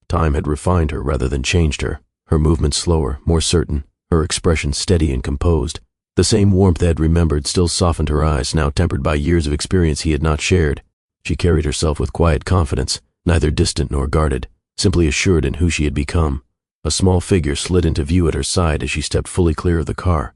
Time had refined her rather than changed her, her movement slower, more certain, her expression steady and composed. The same warmth Ed remembered still softened her eyes, now tempered by years of experience he had not shared. She carried herself with quiet confidence, neither distant nor guarded, simply assured in who she had become. A small figure slid into view at her side as she stepped fully clear of the car.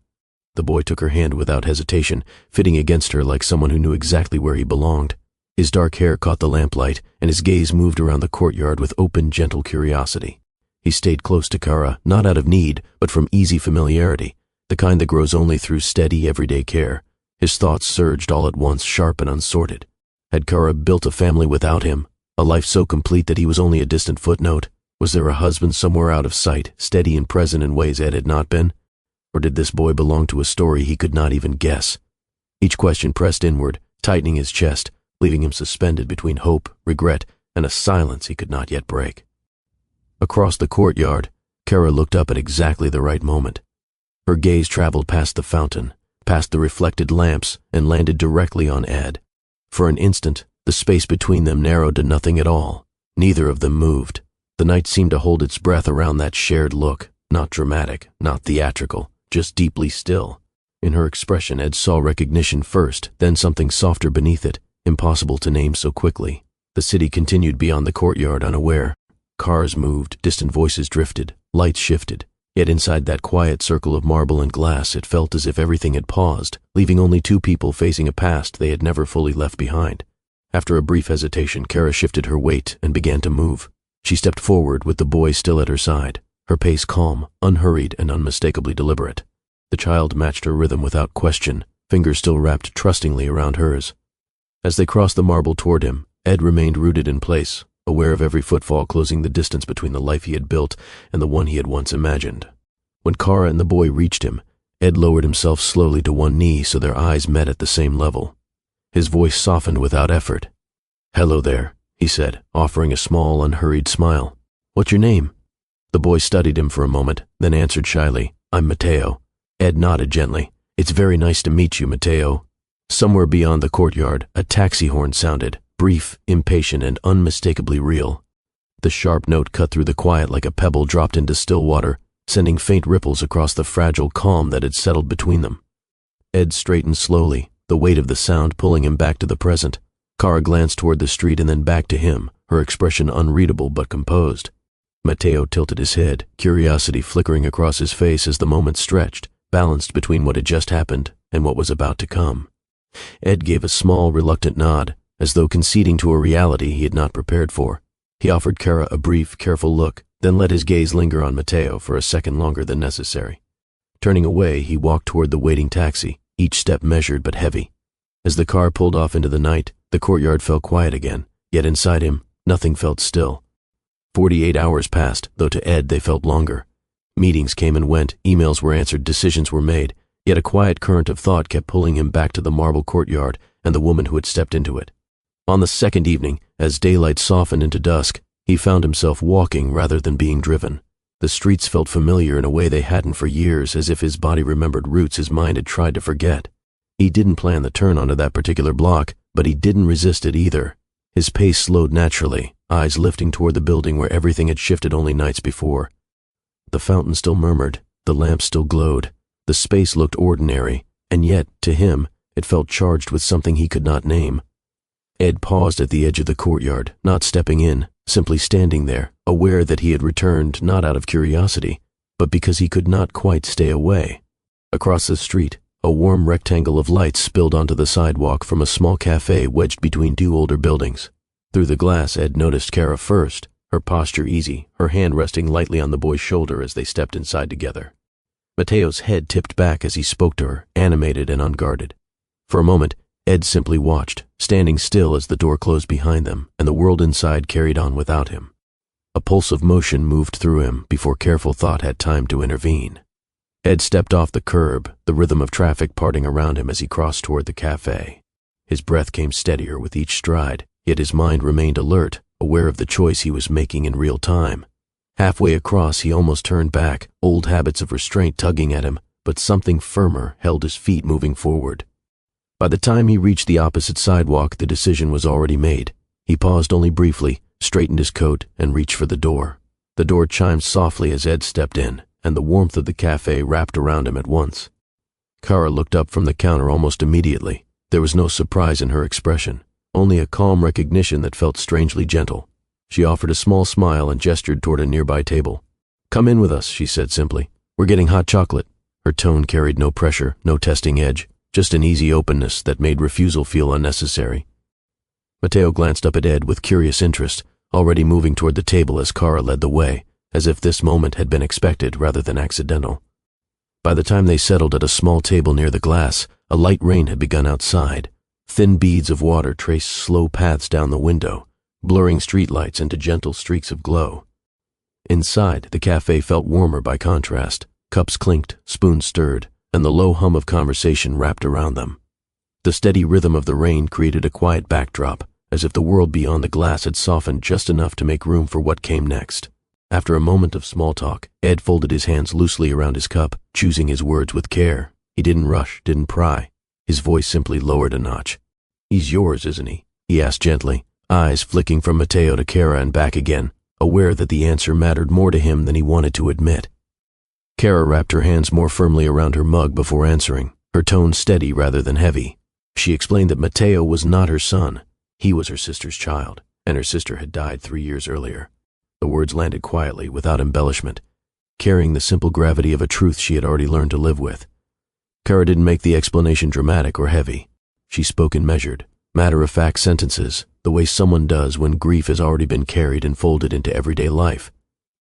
The boy took her hand without hesitation, fitting against her like someone who knew exactly where he belonged. His dark hair caught the lamplight, and his gaze moved around the courtyard with open, gentle curiosity. He stayed close to Kara, not out of need, but from easy familiarity, the kind that grows only through steady, everyday care. His thoughts surged all at once, sharp and unsorted. Had Kara built a family without him, a life so complete that he was only a distant footnote? Was there a husband somewhere out of sight, steady and present in ways Ed had not been? Or did this boy belong to a story he could not even guess? Each question pressed inward, tightening his chest, leaving him suspended between hope, regret, and a silence he could not yet break. Across the courtyard, Kara looked up at exactly the right moment. Her gaze traveled past the fountain, past the reflected lamps, and landed directly on Ed. For an instant, the space between them narrowed to nothing at all. Neither of them moved. The night seemed to hold its breath around that shared look, not dramatic, not theatrical, just deeply still. In her expression, Ed saw recognition first, then something softer beneath it, impossible to name so quickly. The city continued beyond the courtyard, unaware. Cars moved, distant voices drifted, lights shifted. Yet inside that quiet circle of marble and glass, it felt as if everything had paused, leaving only two people facing a past they had never fully left behind. After a brief hesitation, Kara shifted her weight and began to move. She stepped forward with the boy still at her side, her pace calm, unhurried, and unmistakably deliberate. The child matched her rhythm without question, fingers still wrapped trustingly around hers. As they crossed the marble toward him, Ed remained rooted in place, aware of every footfall closing the distance between the life he had built and the one he had once imagined. When Kara and the boy reached him, Ed lowered himself slowly to one knee so their eyes met at the same level. His voice softened without effort. "Hello there," he said, offering a small, unhurried smile. "What's your name?" The boy studied him for a moment, then answered shyly, "I'm Matteo." Ed nodded gently. "It's very nice to meet you, Matteo." Somewhere beyond the courtyard, a taxi horn sounded, brief, impatient, and unmistakably real. The sharp note cut through the quiet like a pebble dropped into still water, sending faint ripples across the fragile calm that had settled between them. Ed straightened slowly, the weight of the sound pulling him back to the present. Kara glanced toward the street and then back to him, her expression unreadable but composed. Matteo tilted his head, curiosity flickering across his face as the moment stretched, balanced between what had just happened and what was about to come. Ed gave a small, reluctant nod, as though conceding to a reality he had not prepared for. He offered Kara a brief, careful look, then let his gaze linger on Matteo for a second longer than necessary. Turning away, he walked toward the waiting taxi, each step measured but heavy. As the car pulled off into the night, the courtyard felt quiet again, yet inside him, nothing felt still. 48 hours passed, though to Ed they felt longer. Meetings came and went, emails were answered, decisions were made, yet a quiet current of thought kept pulling him back to the marble courtyard and the woman who had stepped into it. On the second evening, as daylight softened into dusk, he found himself walking rather than being driven. The streets felt familiar in a way they hadn't for years, as if his body remembered routes his mind had tried to forget. He didn't plan the turn onto that particular block, but he didn't resist it either. His pace slowed naturally, eyes lifting toward the building where everything had shifted only nights before. The fountain still murmured, the lamps still glowed, the space looked ordinary, and yet, to him, it felt charged with something he could not name. Ed paused at the edge of the courtyard, not stepping in, simply standing there, aware that he had returned not out of curiosity, but because he could not quite stay away. Across the street, a warm rectangle of light spilled onto the sidewalk from a small cafe wedged between two older buildings. Through the glass, Ed noticed Kara first, her posture easy, her hand resting lightly on the boy's shoulder as they stepped inside together. Matteo's head tipped back as he spoke to her, animated and unguarded. For a moment, Ed simply watched, standing still as the door closed behind them and the world inside carried on without him. A pulse of motion moved through him before careful thought had time to intervene. Ed stepped off the curb, the rhythm of traffic parting around him as he crossed toward the cafe. His breath came steadier with each stride, yet his mind remained alert, aware of the choice he was making in real time. Halfway across, he almost turned back, old habits of restraint tugging at him, but something firmer held his feet moving forward. By the time he reached the opposite sidewalk, the decision was already made. He paused only briefly, straightened his coat, and reached for the door. The door chimed softly as Ed stepped in, and the warmth of the cafe wrapped around him at once. Kara looked up from the counter almost immediately. There was no surprise in her expression, only a calm recognition that felt strangely gentle. She offered a small smile and gestured toward a nearby table. "Come in with us," she said simply. "We're getting hot chocolate." Her tone carried no pressure, no testing edge, just an easy openness that made refusal feel unnecessary. Matteo glanced up at Ed with curious interest, already moving toward the table as Kara led the way, as if this moment had been expected rather than accidental. By the time they settled at a small table near the glass, a light rain had begun outside. Thin beads of water traced slow paths down the window, blurring streetlights into gentle streaks of glow. Inside, the cafe felt warmer by contrast. Cups clinked, spoons stirred, and the low hum of conversation wrapped around them. The steady rhythm of the rain created a quiet backdrop, as if the world beyond the glass had softened just enough to make room for what came next. After a moment of small talk, Ed folded his hands loosely around his cup, choosing his words with care. He didn't rush, didn't pry. His voice simply lowered a notch. "He's yours, isn't he?" he asked gently, eyes flicking from Matteo to Kara and back again, aware that the answer mattered more to him than he wanted to admit. Kara wrapped her hands more firmly around her mug before answering, her tone steady rather than heavy. She explained that Matteo was not her son. He was her sister's child, and her sister had died 3 years earlier. The words landed quietly, without embellishment, carrying the simple gravity of a truth she had already learned to live with. Kara didn't make the explanation dramatic or heavy. She spoke in measured, matter-of-fact sentences, the way someone does when grief has already been carried and folded into everyday life.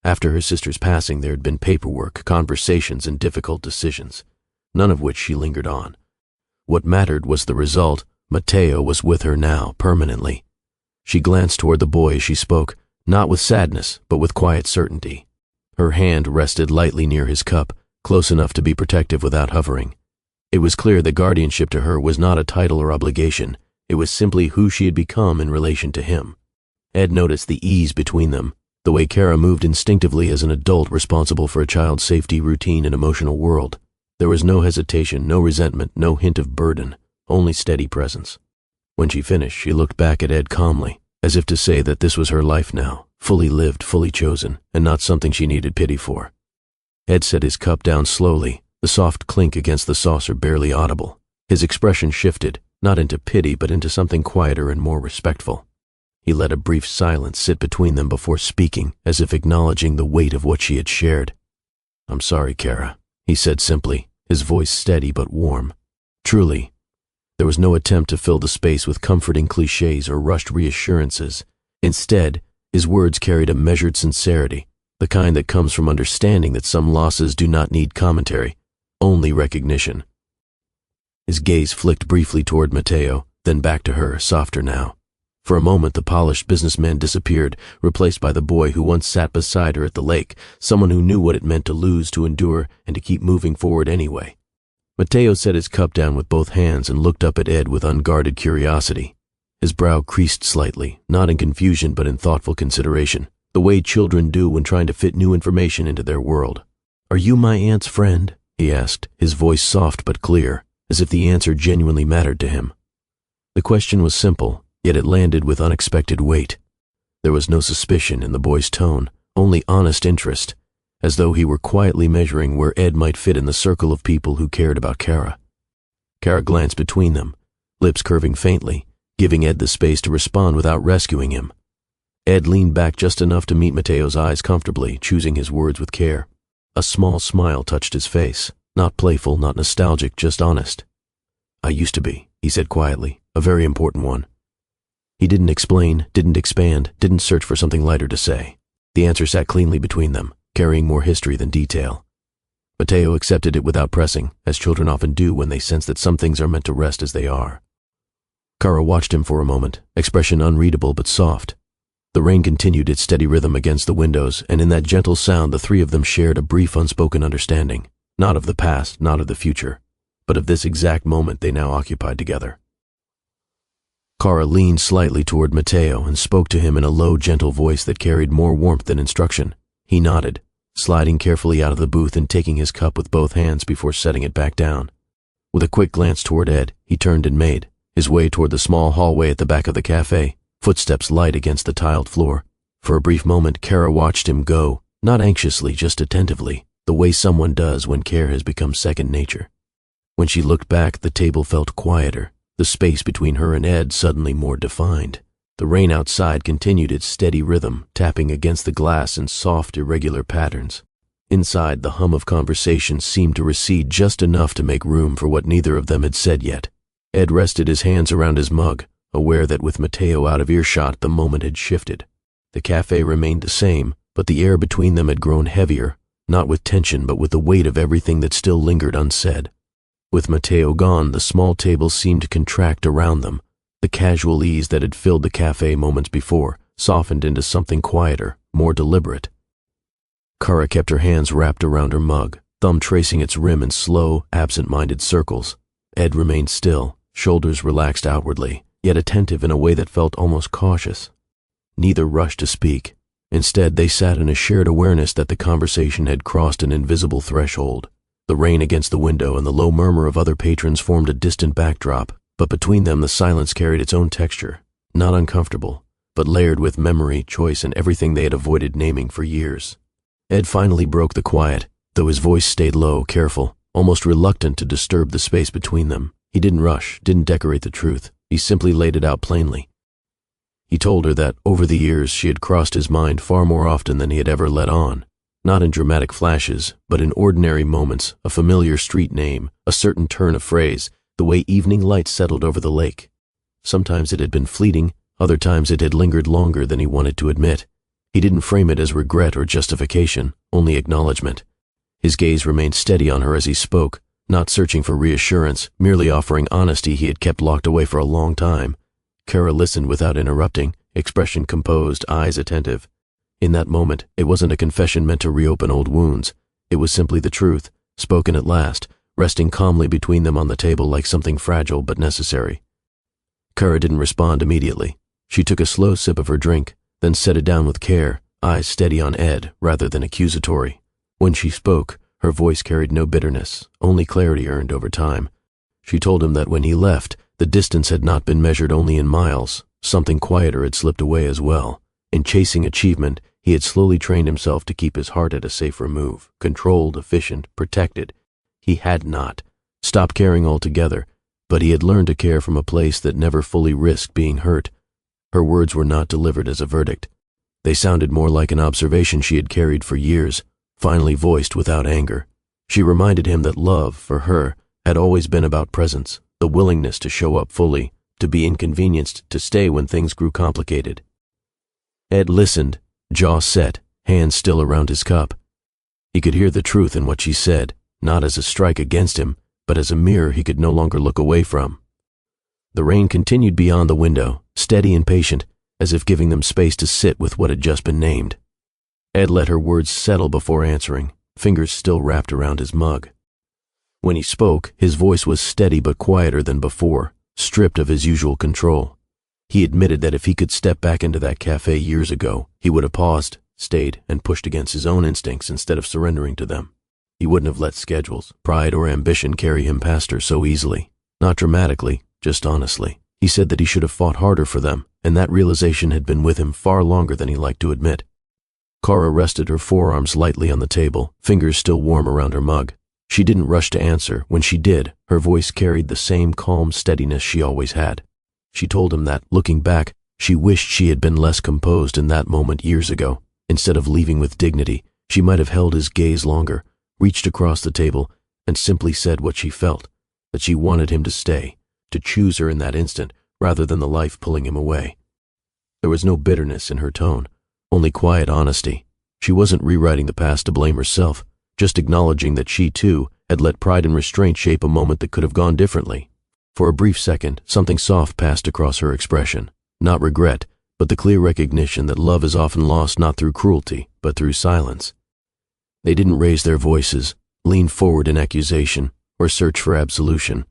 After her sister's passing, there had been paperwork, conversations, and difficult decisions, none of which she lingered on. What mattered was the result. Matteo was with her now, permanently. She glanced toward the boy as she spoke, not with sadness, but with quiet certainty. Her hand rested lightly near his cup, close enough to be protective without hovering. It was clear that guardianship to her was not a title or obligation. It was simply who she had become in relation to him. Ed noticed the ease between them, the way Kara moved instinctively as an adult responsible for a child's safety, routine, and emotional world. There was no hesitation, no resentment, no hint of burden, only steady presence. When she finished, she looked back at Ed calmly, as if to say that this was her life now, fully lived, fully chosen, and not something she needed pity for. Ed set his cup down slowly, the soft clink against the saucer barely audible. His expression shifted, not into pity but into something quieter and more respectful. He let a brief silence sit between them before speaking, as if acknowledging the weight of what she had shared. "I'm sorry, Kara," he said simply, his voice steady but warm. Truly, there was no attempt to fill the space with comforting cliches or rushed reassurances. Instead, his words carried a measured sincerity, the kind that comes from understanding that some losses do not need commentary, only recognition. His gaze flicked briefly toward Matteo, then back to her, softer now. For a moment, the polished businessman disappeared, replaced by the boy who once sat beside her at the lake, someone who knew what it meant to lose, to endure, and to keep moving forward anyway. Matteo set his cup down with both hands and looked up at Ed with unguarded curiosity. His brow creased slightly, not in confusion but in thoughtful consideration, the way children do when trying to fit new information into their world. "Are you my aunt's friend?" he asked, his voice soft but clear, as if the answer genuinely mattered to him. The question was simple, yet it landed with unexpected weight. There was no suspicion in the boy's tone, only honest interest, as though he were quietly measuring where Ed might fit in the circle of people who cared about Kara. Kara glanced between them, lips curving faintly, giving Ed the space to respond without rescuing him. Ed leaned back just enough to meet Matteo's eyes comfortably, choosing his words with care. A small smile touched his face, not playful, not nostalgic, just honest. "I used to be," he said quietly, "a very important one." He didn't explain, didn't expand, didn't search for something lighter to say. The answer sat cleanly between them, carrying more history than detail. Matteo accepted it without pressing, as children often do when they sense that some things are meant to rest as they are. Kara watched him for a moment, expression unreadable but soft. The rain continued its steady rhythm against the windows, and in that gentle sound the three of them shared a brief unspoken understanding, not of the past, not of the future, but of this exact moment they now occupied together. Kara leaned slightly toward Matteo and spoke to him in a low, gentle voice that carried more warmth than instruction. He nodded, sliding carefully out of the booth and taking his cup with both hands before setting it back down. With a quick glance toward Ed, he turned and made his way toward the small hallway at the back of the cafe, footsteps light against the tiled floor. For a brief moment, Kara watched him go, not anxiously, just attentively, the way someone does when care has become second nature. When she looked back, the table felt quieter, the space between her and Ed suddenly more defined. The rain outside continued its steady rhythm, tapping against the glass in soft, irregular patterns. Inside, the hum of conversation seemed to recede just enough to make room for what neither of them had said yet. Ed rested his hands around his mug, aware that with Matteo out of earshot, the moment had shifted. The cafe remained the same, but the air between them had grown heavier, not with tension but with the weight of everything that still lingered unsaid. With Matteo gone, the small table seemed to contract around them. The casual ease that had filled the cafe moments before softened into something quieter, more deliberate. Kara kept her hands wrapped around her mug, thumb tracing its rim in slow, absent-minded circles. Ed remained still, shoulders relaxed outwardly, yet attentive in a way that felt almost cautious. Neither rushed to speak. Instead, they sat in a shared awareness that the conversation had crossed an invisible threshold. The rain against the window and the low murmur of other patrons formed a distant backdrop, but between them the silence carried its own texture, not uncomfortable, but layered with memory, choice, and everything they had avoided naming for years. Ed finally broke the quiet, though his voice stayed low, careful, almost reluctant to disturb the space between them. He didn't rush, didn't decorate the truth. He simply laid it out plainly. He told her that, over the years, she had crossed his mind far more often than he had ever let on. Not in dramatic flashes, but in ordinary moments, a familiar street name, a certain turn of phrase, the way evening light settled over the lake. Sometimes it had been fleeting, other times it had lingered longer than he wanted to admit. He didn't frame it as regret or justification, only acknowledgement. His gaze remained steady on her as he spoke, not searching for reassurance, merely offering honesty he had kept locked away for a long time. Kara listened without interrupting, expression composed, eyes attentive. In that moment, it wasn't a confession meant to reopen old wounds. It was simply the truth, spoken at last, resting calmly between them on the table like something fragile but necessary. Kara didn't respond immediately. She took a slow sip of her drink, then set it down with care, eyes steady on Ed rather than accusatory. When she spoke, her voice carried no bitterness, only clarity earned over time. She told him that when he left, the distance had not been measured only in miles. Something quieter had slipped away as well. In chasing achievement, he had slowly trained himself to keep his heart at a safe remove, controlled, efficient, protected. He had not stopped caring altogether, but he had learned to care from a place that never fully risked being hurt. Her words were not delivered as a verdict. They sounded more like an observation she had carried for years, finally voiced without anger. She reminded him that love, for her, had always been about presence, the willingness to show up fully, to be inconvenienced, to stay when things grew complicated. Ed listened, jaw set, hands still around his cup. He could hear the truth in what she said, not as a strike against him, but as a mirror he could no longer look away from. The rain continued beyond the window, steady and patient, as if giving them space to sit with what had just been named. Ed let her words settle before answering, fingers still wrapped around his mug. When he spoke, his voice was steady but quieter than before, stripped of his usual control. He admitted that if he could step back into that cafe years ago, he would have paused, stayed, and pushed against his own instincts instead of surrendering to them. He wouldn't have let schedules, pride, or ambition carry him past her so easily. Not dramatically, just honestly. He said that he should have fought harder for them, and that realization had been with him far longer than he liked to admit. Kara rested her forearms lightly on the table, fingers still warm around her mug. She didn't rush to answer. When she did, her voice carried the same calm steadiness she always had. She told him that, looking back, she wished she had been less composed in that moment years ago. Instead of leaving with dignity, she might have held his gaze longer, reached across the table, and simply said what she felt, that she wanted him to stay, to choose her in that instant, rather than the life pulling him away. There was no bitterness in her tone, only quiet honesty. She wasn't rewriting the past to blame herself, just acknowledging that she, too, had let pride and restraint shape a moment that could have gone differently. For a brief second, something soft passed across her expression, not regret, but the clear recognition that love is often lost not through cruelty, but through silence. They didn't raise their voices, lean forward in accusation, or search for absolution.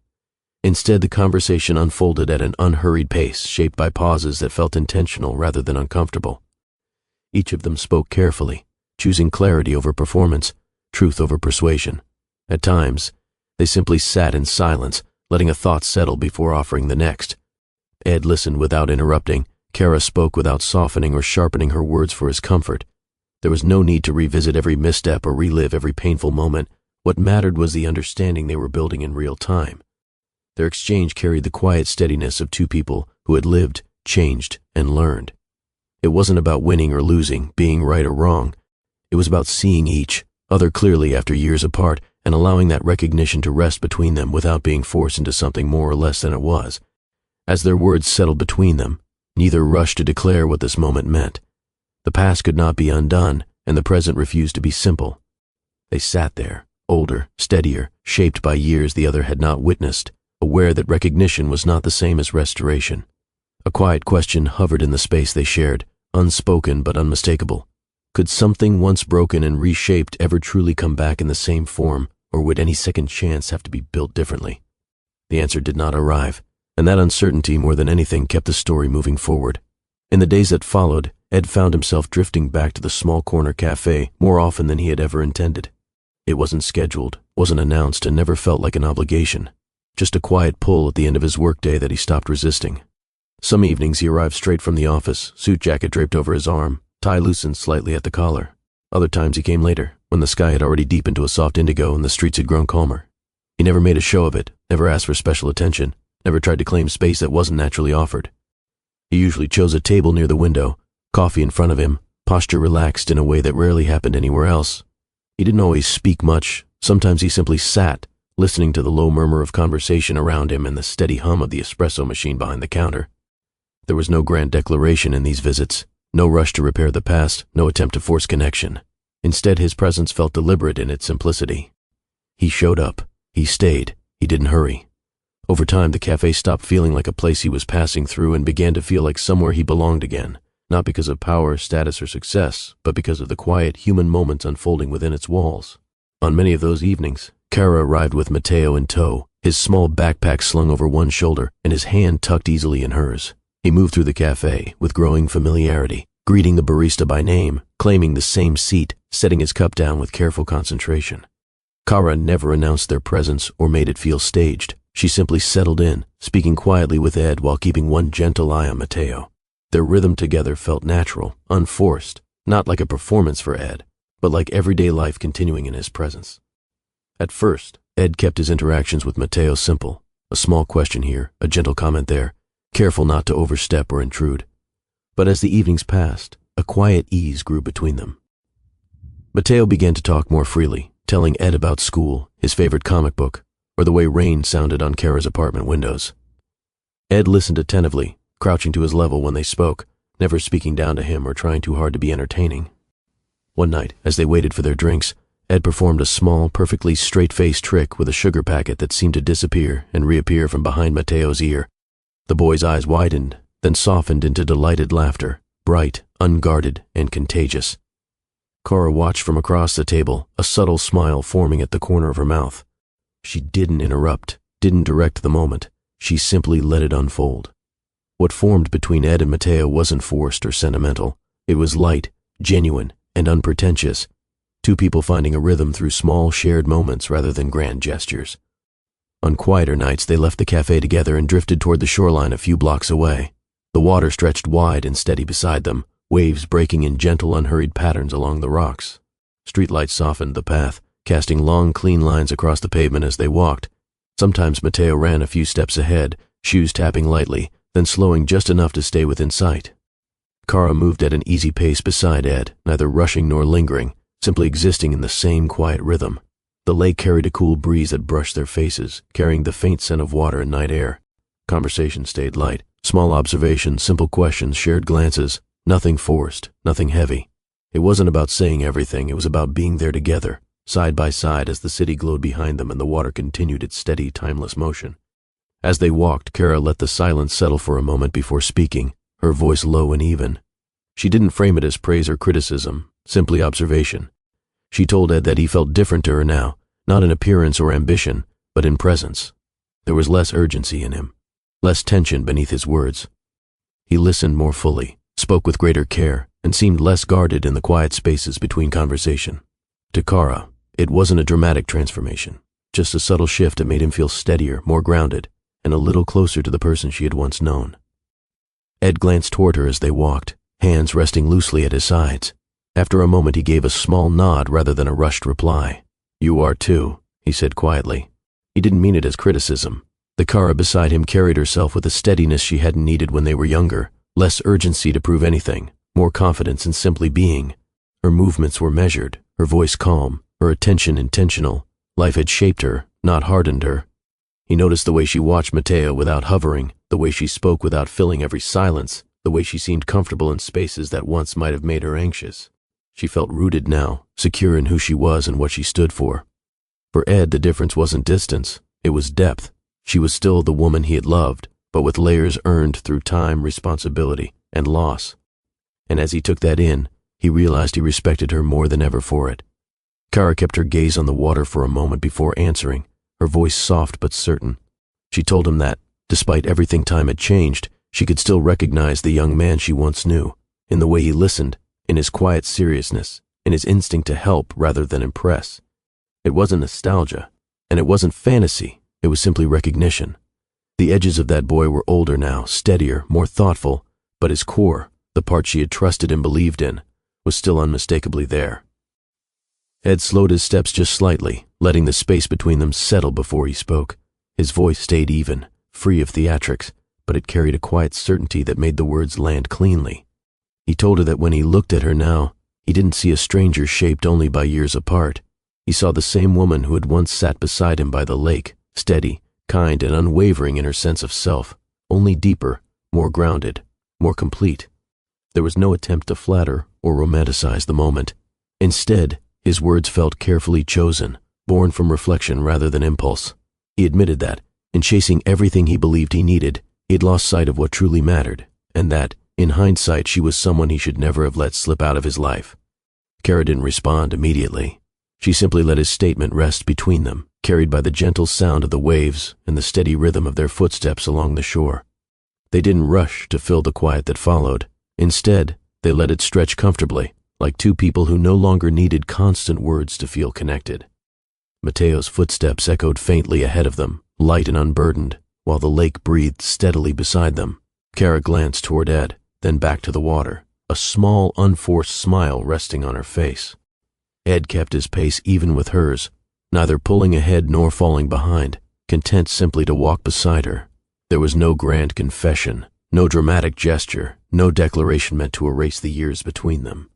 Instead, the conversation unfolded at an unhurried pace, shaped by pauses that felt intentional rather than uncomfortable. Each of them spoke carefully, choosing clarity over performance, truth over persuasion. At times, they simply sat in silence, letting a thought settle before offering the next. Ed listened without interrupting. Kara spoke without softening or sharpening her words for his comfort. There was no need to revisit every misstep or relive every painful moment. What mattered was the understanding they were building in real time. Their exchange carried the quiet steadiness of two people who had lived, changed, and learned. It wasn't about winning or losing, being right or wrong. It was about seeing each other clearly after years apart and allowing that recognition to rest between them without being forced into something more or less than it was. As their words settled between them, neither rushed to declare what this moment meant. The past could not be undone, and the present refused to be simple. They sat there, older, steadier, shaped by years the other had not witnessed, aware that recognition was not the same as restoration. A quiet question hovered in the space they shared, unspoken but unmistakable. Could something once broken and reshaped ever truly come back in the same form, or would any second chance have to be built differently? The answer did not arrive, and that uncertainty more than anything kept the story moving forward. In the days that followed, Ed found himself drifting back to the small corner cafe more often than he had ever intended. It wasn't scheduled, wasn't announced, and never felt like an obligation. Just a quiet pull at the end of his workday that he stopped resisting. Some evenings he arrived straight from the office, suit jacket draped over his arm, tie loosened slightly at the collar. Other times he came later, when the sky had already deepened to a soft indigo and the streets had grown calmer. He never made a show of it, never asked for special attention, never tried to claim space that wasn't naturally offered. He usually chose a table near the window, coffee in front of him, posture relaxed in a way that rarely happened anywhere else. He didn't always speak much. Sometimes he simply sat, listening to the low murmur of conversation around him and the steady hum of the espresso machine behind the counter. There was no grand declaration in these visits, no rush to repair the past, no attempt to force connection. Instead, his presence felt deliberate in its simplicity. He showed up. He stayed. He didn't hurry. Over time, the cafe stopped feeling like a place he was passing through and began to feel like somewhere he belonged again, not because of power, status, or success, but because of the quiet human moments unfolding within its walls. On many of those evenings, Kara arrived with Matteo in tow, his small backpack slung over one shoulder and his hand tucked easily in hers. He moved through the cafe with growing familiarity, greeting the barista by name, claiming the same seat, setting his cup down with careful concentration. Kara never announced their presence or made it feel staged. She simply settled in, speaking quietly with Ed while keeping one gentle eye on Matteo. Their rhythm together felt natural, unforced, not like a performance for Ed, but like everyday life continuing in his presence. At first, Ed kept his interactions with Matteo simple, a small question here, a gentle comment there, careful not to overstep or intrude. But as the evenings passed, a quiet ease grew between them. Matteo began to talk more freely, telling Ed about school, his favorite comic book, or the way rain sounded on Kara's apartment windows. Ed listened attentively, crouching to his level when they spoke, never speaking down to him or trying too hard to be entertaining. One night, as they waited for their drinks, Ed performed a small, perfectly straight-faced trick with a sugar packet that seemed to disappear and reappear from behind Mateo's ear. The boy's eyes widened, then softened into delighted laughter, bright, unguarded, and contagious. Kara watched from across the table, a subtle smile forming at the corner of her mouth. She didn't interrupt, didn't direct the moment. She simply let it unfold. What formed between Ed and Mateo wasn't forced or sentimental. It was light, genuine, and unpretentious. Two people finding a rhythm through small, shared moments rather than grand gestures. On quieter nights, they left the cafe together and drifted toward the shoreline a few blocks away. The water stretched wide and steady beside them, waves breaking in gentle, unhurried patterns along the rocks. Streetlights softened the path, casting long, clean lines across the pavement as they walked. Sometimes Mateo ran a few steps ahead, shoes tapping lightly, then slowing just enough to stay within sight. Kara moved at an easy pace beside Ed, neither rushing nor lingering, simply existing in the same quiet rhythm. The lake carried a cool breeze that brushed their faces, carrying the faint scent of water and night air. Conversation stayed light. Small observations, simple questions, shared glances. Nothing forced, nothing heavy. It wasn't about saying everything, it was about being there together, side by side as the city glowed behind them and the water continued its steady, timeless motion. As they walked, Kara let the silence settle for a moment before speaking, her voice low and even. She didn't frame it as praise or criticism, simply observation. She told Ed that he felt different to her now, not in appearance or ambition, but in presence. There was less urgency in him, less tension beneath his words. He listened more fully, spoke with greater care, and seemed less guarded in the quiet spaces between conversation. To Kara, it wasn't a dramatic transformation, just a subtle shift that made him feel steadier, more grounded, and a little closer to the person she had once known. Ed glanced toward her as they walked, hands resting loosely at his sides. After a moment he gave a small nod rather than a rushed reply. "You are too," he said quietly. He didn't mean it as criticism. The Kara beside him carried herself with a steadiness she hadn't needed when they were younger, less urgency to prove anything, more confidence in simply being. Her movements were measured, her voice calm, her attention intentional. Life had shaped her, not hardened her. He noticed the way she watched Mateo without hovering, the way she spoke without filling every silence, the way she seemed comfortable in spaces that once might have made her anxious. She felt rooted now, secure in who she was and what she stood for. For Ed, the difference wasn't distance, it was depth. She was still the woman he had loved, but with layers earned through time, responsibility, and loss. And as he took that in, he realized he respected her more than ever for it. Kara kept her gaze on the water for a moment before answering, her voice soft but certain. She told him that, despite everything time had changed, she could still recognize the young man she once knew, in the way he listened, in his quiet seriousness, in his instinct to help rather than impress. It wasn't nostalgia, and it wasn't fantasy, it was simply recognition. The edges of that boy were older now, steadier, more thoughtful, but his core, the part she had trusted and believed in, was still unmistakably there. Ed slowed his steps just slightly, letting the space between them settle before he spoke. His voice stayed even, free of theatrics, but it carried a quiet certainty that made the words land cleanly. He told her that when he looked at her now, he didn't see a stranger shaped only by years apart. He saw the same woman who had once sat beside him by the lake, steady, kind, and unwavering in her sense of self, only deeper, more grounded, more complete. There was no attempt to flatter or romanticize the moment. Instead, his words felt carefully chosen, born from reflection rather than impulse. He admitted that, in chasing everything he believed he needed, he had lost sight of what truly mattered, and that, in hindsight, she was someone he should never have let slip out of his life. Kara didn't respond immediately. She simply let his statement rest between them, carried by the gentle sound of the waves and the steady rhythm of their footsteps along the shore. They didn't rush to fill the quiet that followed. Instead, they let it stretch comfortably, like two people who no longer needed constant words to feel connected. Mateo's footsteps echoed faintly ahead of them, light and unburdened, while the lake breathed steadily beside them. Kara glanced toward Ed, then back to the water, a small, unforced smile resting on her face. Ed kept his pace even with hers, neither pulling ahead nor falling behind, content simply to walk beside her. There was no grand confession, no dramatic gesture, no declaration meant to erase the years between them.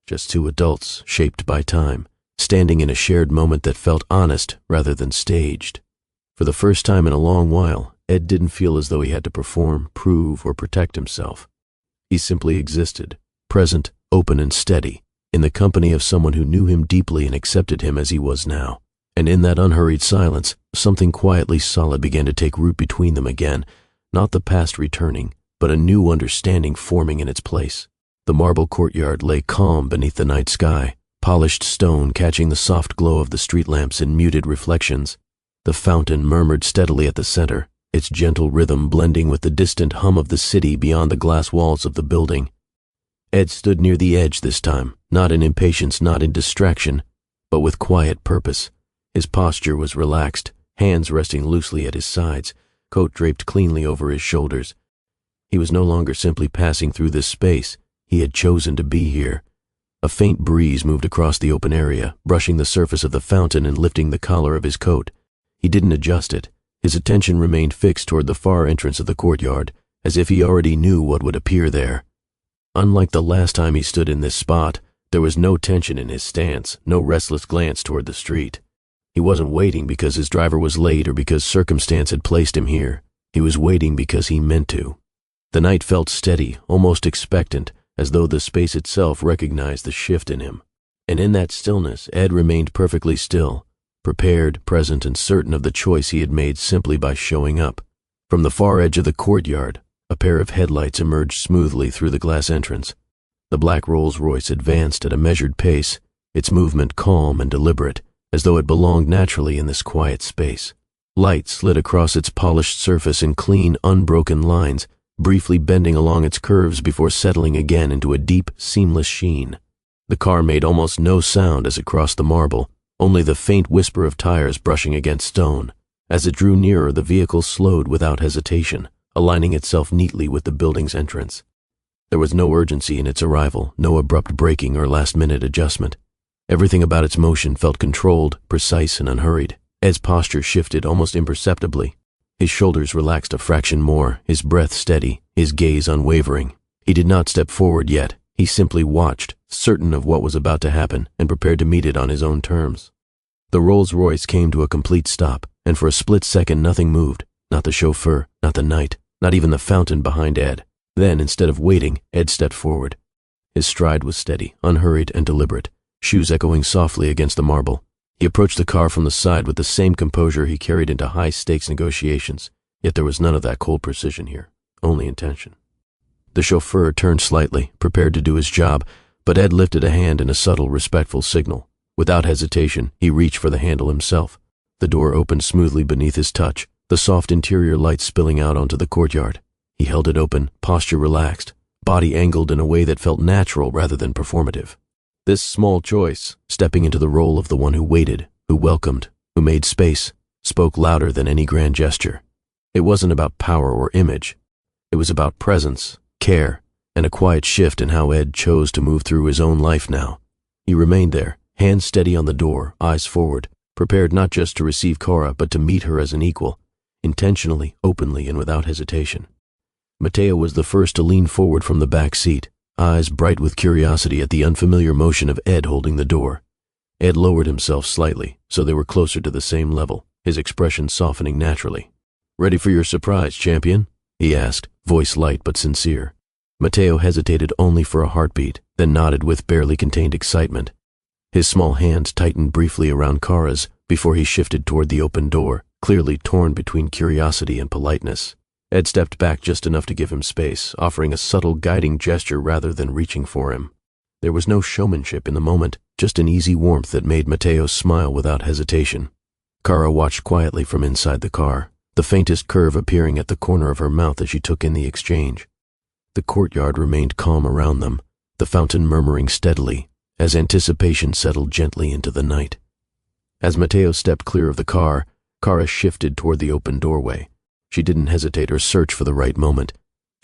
Just two adults, shaped by time, standing in a shared moment that felt honest rather than staged. For the first time in a long while, Ed didn't feel as though he had to perform, prove, or protect himself. He simply existed, present, open, and steady, in the company of someone who knew him deeply and accepted him as he was now. And in that unhurried silence, something quietly solid began to take root between them again, not the past returning, but a new understanding forming in its place. The marble courtyard lay calm beneath the night sky, polished stone catching the soft glow of the street lamps in muted reflections. The fountain murmured steadily at the center, its gentle rhythm blending with the distant hum of the city beyond the glass walls of the building. Ed stood near the edge this time, not in impatience, not in distraction, but with quiet purpose. His posture was relaxed, hands resting loosely at his sides, coat draped cleanly over his shoulders. He was no longer simply passing through this space. He had chosen to be here. A faint breeze moved across the open area, brushing the surface of the fountain and lifting the collar of his coat. He didn't adjust it. His attention remained fixed toward the far entrance of the courtyard, as if he already knew what would appear there. Unlike the last time he stood in this spot, there was no tension in his stance, no restless glance toward the street. He wasn't waiting because his driver was late or because circumstance had placed him here. He was waiting because he meant to. The night felt steady, almost expectant, as though the space itself recognized the shift in him. And in that stillness, Ed remained perfectly still, prepared, present, and certain of the choice he had made simply by showing up. From the far edge of the courtyard, a pair of headlights emerged smoothly through the glass entrance. The black Rolls-Royce advanced at a measured pace, its movement calm and deliberate, as though it belonged naturally in this quiet space. Light slid across its polished surface in clean, unbroken lines, briefly bending along its curves before settling again into a deep, seamless sheen. The car made almost no sound as it crossed the marble, only the faint whisper of tires brushing against stone. As it drew nearer, the vehicle slowed without hesitation, aligning itself neatly with the building's entrance. There was no urgency in its arrival, no abrupt braking or last-minute adjustment. Everything about its motion felt controlled, precise, and unhurried. Ed's posture shifted almost imperceptibly. His shoulders relaxed a fraction more, his breath steady, his gaze unwavering. He did not step forward yet. He simply watched, certain of what was about to happen, and prepared to meet it on his own terms. The Rolls-Royce came to a complete stop, and for a split second nothing moved. Not the chauffeur, not the night, not even the fountain behind Ed. Then, instead of waiting, Ed stepped forward. His stride was steady, unhurried, and deliberate, shoes echoing softly against the marble. He approached the car from the side with the same composure he carried into high-stakes negotiations, yet there was none of that cold precision here, only intention. The chauffeur turned slightly, prepared to do his job, but Ed lifted a hand in a subtle, respectful signal. Without hesitation, he reached for the handle himself. The door opened smoothly beneath his touch, the soft interior light spilling out onto the courtyard. He held it open, posture relaxed, body angled in a way that felt natural rather than performative. This small choice, stepping into the role of the one who waited, who welcomed, who made space, spoke louder than any grand gesture. It wasn't about power or image. It was about presence, care, and a quiet shift in how Ed chose to move through his own life now. He remained there, hands steady on the door, eyes forward, prepared not just to receive Cora, but to meet her as an equal, intentionally, openly, and without hesitation. Mateo was the first to lean forward from the back seat, eyes bright with curiosity at the unfamiliar motion of Ed holding the door. Ed lowered himself slightly, so they were closer to the same level, his expression softening naturally. "Ready for your surprise, champion?" he asked, voice light but sincere. Mateo hesitated only for a heartbeat, then nodded with barely contained excitement. His small hand tightened briefly around Cara's before he shifted toward the open door, clearly torn between curiosity and politeness. Ed stepped back just enough to give him space, offering a subtle guiding gesture rather than reaching for him. There was no showmanship in the moment, just an easy warmth that made Mateo smile without hesitation. Cara watched quietly from inside the car, the faintest curve appearing at the corner of her mouth as she took in the exchange. The courtyard remained calm around them, the fountain murmuring steadily, as anticipation settled gently into the night. As Mateo stepped clear of the car, Cara shifted toward the open doorway. She didn't hesitate or search for the right moment.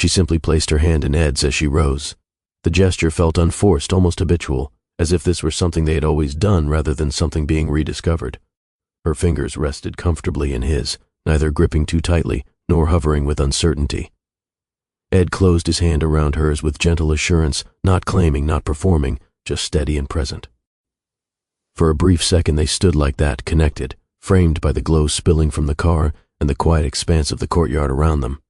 She simply placed her hand in Ed's as she rose. The gesture felt unforced, almost habitual, as if this were something they had always done rather than something being rediscovered. Her fingers rested comfortably in his, neither gripping too tightly nor hovering with uncertainty. Ed closed his hand around hers with gentle assurance, not claiming, not performing, just steady and present. For a brief second they stood like that, connected, framed by the glow spilling from the car and the quiet expanse of the courtyard around them.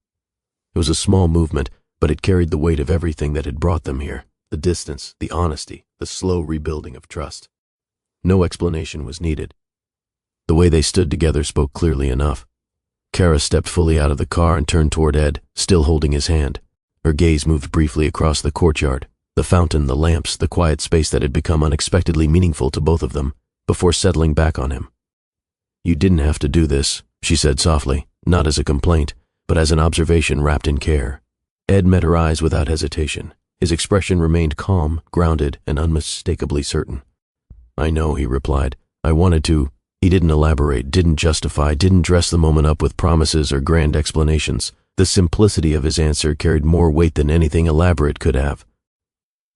It was a small movement, but it carried the weight of everything that had brought them here, the distance, the honesty, the slow rebuilding of trust. No explanation was needed. The way they stood together spoke clearly enough. Kara stepped fully out of the car and turned toward Ed, still holding his hand. Her gaze moved briefly across the courtyard, the fountain, the lamps, the quiet space that had become unexpectedly meaningful to both of them, before settling back on him. "You didn't have to do this," she said softly, not as a complaint, but as an observation wrapped in care. Ed met her eyes without hesitation. His expression remained calm, grounded, and unmistakably certain. "I know," he replied. "I wanted to." He didn't elaborate, didn't justify, didn't dress the moment up with promises or grand explanations. The simplicity of his answer carried more weight than anything elaborate could have.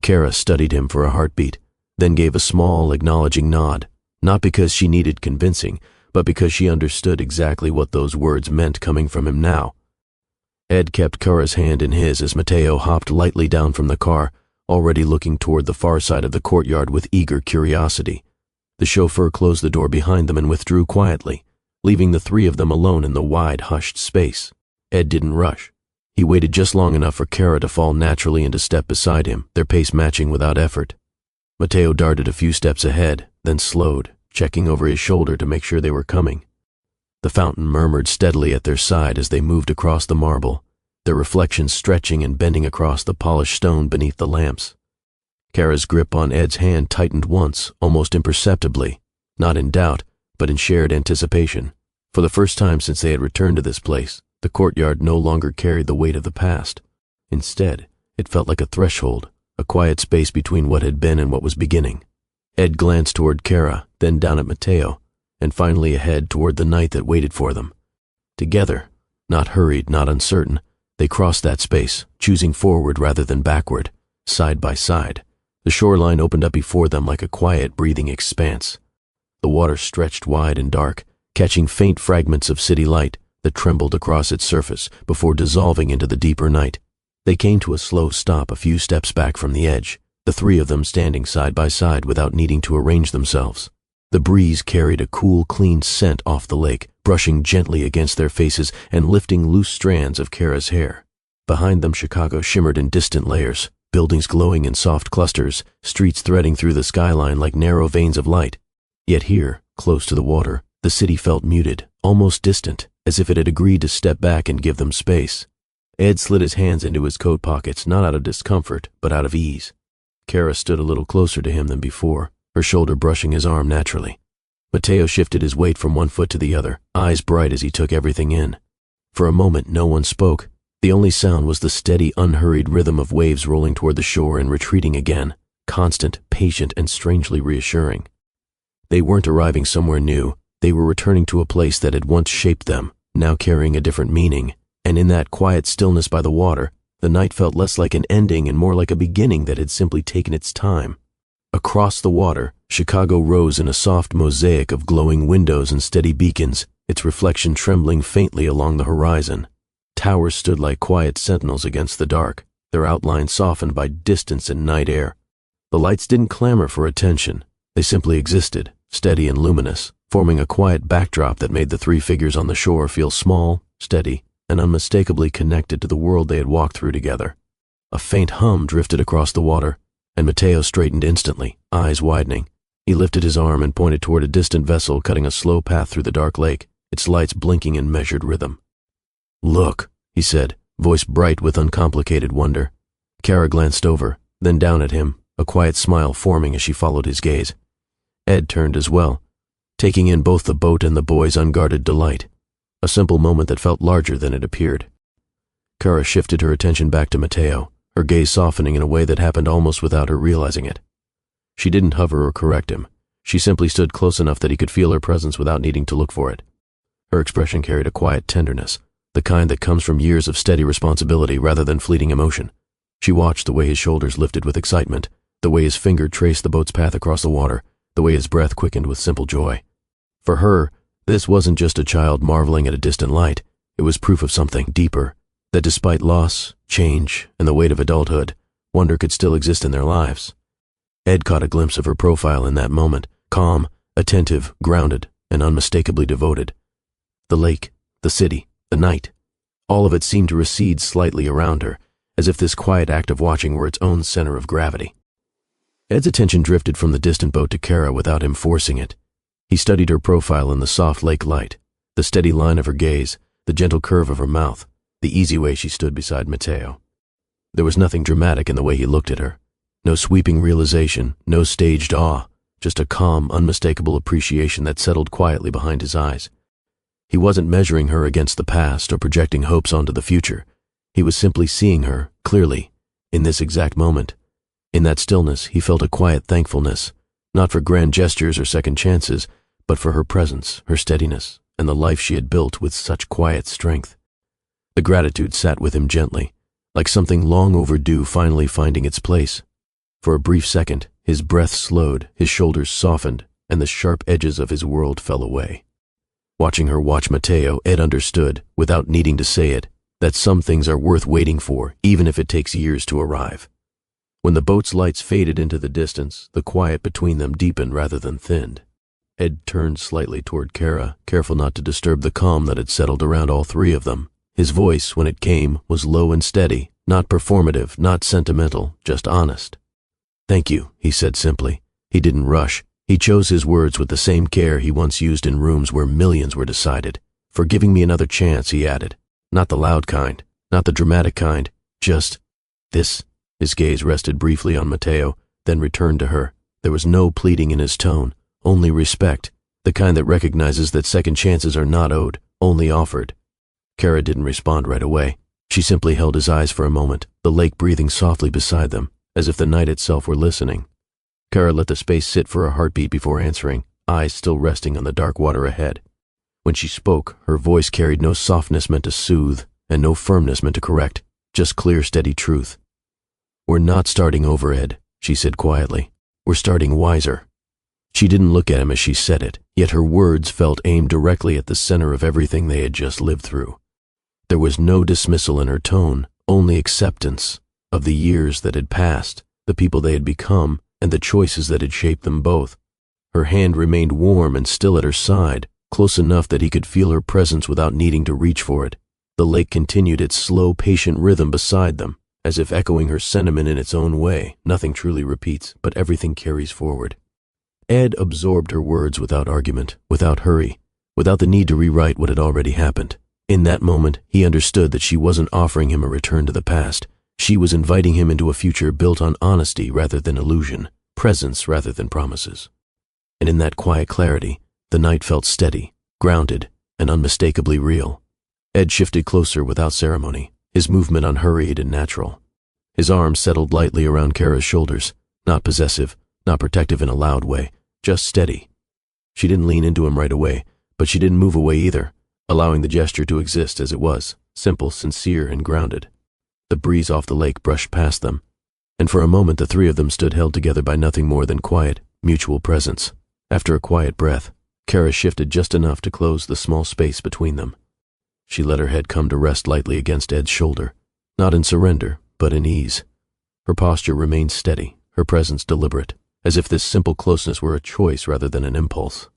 Kara studied him for a heartbeat, then gave a small, acknowledging nod, not because she needed convincing, but because she understood exactly what those words meant coming from him now. Ed kept Kara's hand in his as Matteo hopped lightly down from the car, already looking toward the far side of the courtyard with eager curiosity. The chauffeur closed the door behind them and withdrew quietly, leaving the three of them alone in the wide, hushed space. Ed didn't rush. He waited just long enough for Kara to fall naturally into step beside him, their pace matching without effort. Matteo darted a few steps ahead, then slowed, checking over his shoulder to make sure they were coming. The fountain murmured steadily at their side as they moved across the marble, their reflections stretching and bending across the polished stone beneath the lamps. Kara's grip on Ed's hand tightened once, almost imperceptibly, not in doubt, but in shared anticipation. For the first time since they had returned to this place, the courtyard no longer carried the weight of the past. Instead, it felt like a threshold, a quiet space between what had been and what was beginning. Ed glanced toward Kara, then down at Matteo, and finally ahead toward the night that waited for them. Together, not hurried, not uncertain, they crossed that space, choosing forward rather than backward, side by side. The shoreline opened up before them like a quiet, breathing expanse. The water stretched wide and dark, catching faint fragments of city light that trembled across its surface before dissolving into the deeper night. They came to a slow stop a few steps back from the edge, the three of them standing side by side without needing to arrange themselves. The breeze carried a cool, clean scent off the lake, brushing gently against their faces and lifting loose strands of Kara's hair. Behind them, Chicago shimmered in distant layers, buildings glowing in soft clusters, streets threading through the skyline like narrow veins of light. Yet here, close to the water, the city felt muted, almost distant, as if it had agreed to step back and give them space. Ed slid his hands into his coat pockets, not out of discomfort, but out of ease. Kara stood a little closer to him than before, her shoulder brushing his arm naturally. Matteo shifted his weight from one foot to the other, eyes bright as he took everything in. For a moment, no one spoke. The only sound was the steady, unhurried rhythm of waves rolling toward the shore and retreating again, constant, patient, and strangely reassuring. They weren't arriving somewhere new. They were returning to a place that had once shaped them, now carrying a different meaning. And in that quiet stillness by the water, the night felt less like an ending and more like a beginning that had simply taken its time. Across the water, Chicago rose in a soft mosaic of glowing windows and steady beacons, its reflection trembling faintly along the horizon. Towers stood like quiet sentinels against the dark, their outlines softened by distance and night air. The lights didn't clamor for attention. They simply existed, steady and luminous, forming a quiet backdrop that made the three figures on the shore feel small, steady, and unmistakably connected to the world they had walked through together. A faint hum drifted across the water, and Matteo straightened instantly, eyes widening. He lifted his arm and pointed toward a distant vessel cutting a slow path through the dark lake, its lights blinking in measured rhythm. "Look," he said, voice bright with uncomplicated wonder. Kara glanced over, then down at him, a quiet smile forming as she followed his gaze. Ed turned as well, taking in both the boat and the boy's unguarded delight, a simple moment that felt larger than it appeared. Kara shifted her attention back to Matteo, her gaze softening in a way that happened almost without her realizing it. She didn't hover or correct him. She simply stood close enough that he could feel her presence without needing to look for it. Her expression carried a quiet tenderness, the kind that comes from years of steady responsibility rather than fleeting emotion. She watched the way his shoulders lifted with excitement, the way his finger traced the boat's path across the water, the way his breath quickened with simple joy. For her, this wasn't just a child marveling at a distant light. It was proof of something deeper, that despite loss, change, and the weight of adulthood, wonder could still exist in their lives. Ed caught a glimpse of her profile in that moment, Calm, attentive, grounded, and unmistakably devoted. The lake, the city, the night, all of it seemed to recede slightly around her, as if this quiet act of watching were its own center of gravity. Ed's attention drifted from the distant boat to Kara without him forcing it. He studied her profile in the soft lake light, the steady line of her gaze, the gentle curve of her mouth, the easy way she stood beside Matteo. There was nothing dramatic in the way he looked at her. No sweeping realization, no staged awe, just a calm, unmistakable appreciation that settled quietly behind his eyes. He wasn't measuring her against the past or projecting hopes onto the future. He was simply seeing her, clearly, in this exact moment. In that stillness, he felt a quiet thankfulness, not for grand gestures or second chances, but for her presence, her steadiness, and the life she had built with such quiet strength. The gratitude sat with him gently, like something long overdue finally finding its place. For a brief second, his breath slowed, his shoulders softened, and the sharp edges of his world fell away. Watching her watch Matteo, Ed understood, without needing to say it, that some things are worth waiting for, even if it takes years to arrive. When the boat's lights faded into the distance, the quiet between them deepened rather than thinned. Ed turned slightly toward Kara, careful not to disturb the calm that had settled around all three of them. His voice, when it came, was low and steady, not performative, not sentimental, just honest. "Thank you," he said simply. He didn't rush. He chose his words with the same care he once used in rooms where millions were decided. "For giving me another chance," he added. "Not the loud kind, not the dramatic kind, just this." His gaze rested briefly on Matteo, then returned to her. There was no pleading in his tone, only respect, the kind that recognizes that second chances are not owed, only offered. Kara didn't respond right away. She simply held his eyes for a moment, the lake breathing softly beside them, as if the night itself were listening. Kara let the space sit for a heartbeat before answering, eyes still resting on the dark water ahead. When she spoke, her voice carried no softness meant to soothe, and no firmness meant to correct, just clear, steady truth. "We're not starting over, Ed," she said quietly. "We're starting wiser." She didn't look at him as she said it, yet her words felt aimed directly at the center of everything they had just lived through. There was no dismissal in her tone, only acceptance of the years that had passed, the people they had become, and the choices that had shaped them both. Her hand remained warm and still at her side, close enough that he could feel her presence without needing to reach for it. The lake continued its slow, patient rhythm beside them, as if echoing her sentiment in its own way. Nothing truly repeats, but everything carries forward. Ed absorbed her words without argument, without hurry, without the need to rewrite what had already happened. In that moment, he understood that she wasn't offering him a return to the past. She was inviting him into a future built on honesty rather than illusion, presence rather than promises. And in that quiet clarity, the night felt steady, grounded, and unmistakably real. Ed shifted closer without ceremony, his movement unhurried and natural. His arms settled lightly around Kara's shoulders, not possessive, not protective in a loud way, just steady. She didn't lean into him right away, but she didn't move away either, allowing the gesture to exist as it was, simple, sincere, and grounded. The breeze off the lake brushed past them, and for a moment the three of them stood held together by nothing more than quiet, mutual presence. After a quiet breath, Kara shifted just enough to close the small space between them. She let her head come to rest lightly against Ed's shoulder, not in surrender, but in ease. Her posture remained steady, her presence deliberate, as if this simple closeness were a choice rather than an impulse.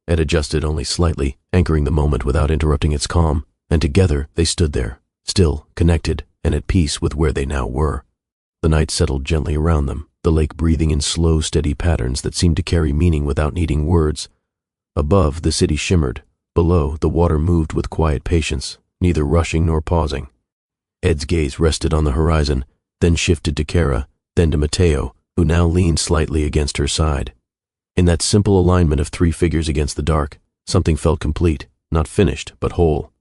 Ed adjusted only slightly, anchoring the moment without interrupting its calm, and together they stood there, still, connected, and at peace with where they now were. The night settled gently around them, the lake breathing in slow, steady patterns that seemed to carry meaning without needing words. Above, the city shimmered. Below, the water moved with quiet patience, neither rushing nor pausing. Ed's gaze rested on the horizon, then shifted to Kara, then to Matteo, who now leaned slightly against her side. In that simple alignment of three figures against the dark, something felt complete, not finished, but whole.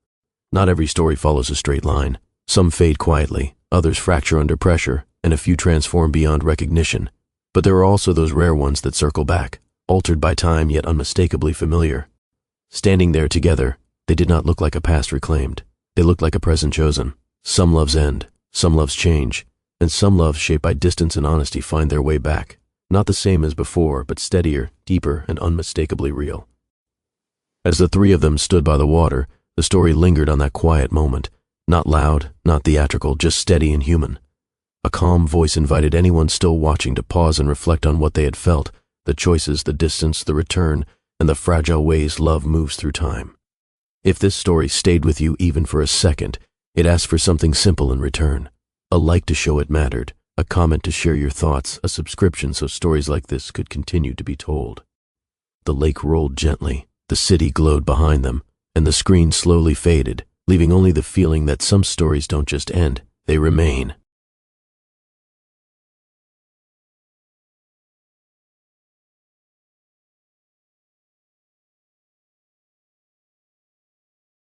Not every story follows a straight line. Some fade quietly, others fracture under pressure, and a few transform beyond recognition. But there are also those rare ones that circle back, altered by time yet unmistakably familiar. Standing there together, they did not look like a past reclaimed. They looked like a present chosen. Some loves end, some loves change, and some loves shaped by distance and honesty find their way back. Not the same as before, but steadier, deeper, and unmistakably real. As the three of them stood by the water, the story lingered on that quiet moment. Not loud, not theatrical, just steady and human. A calm voice invited anyone still watching to pause and reflect on what they had felt, The choices, the distance, the return, and the fragile ways love moves through time. If this story stayed with you even for a second, it asked for something simple in return. A like to show it mattered, a comment to share your thoughts, a subscription so stories like this could continue to be told. The lake rolled gently, the city glowed behind them, and the screen slowly faded, leaving only the feeling that some stories don't just end, they remain.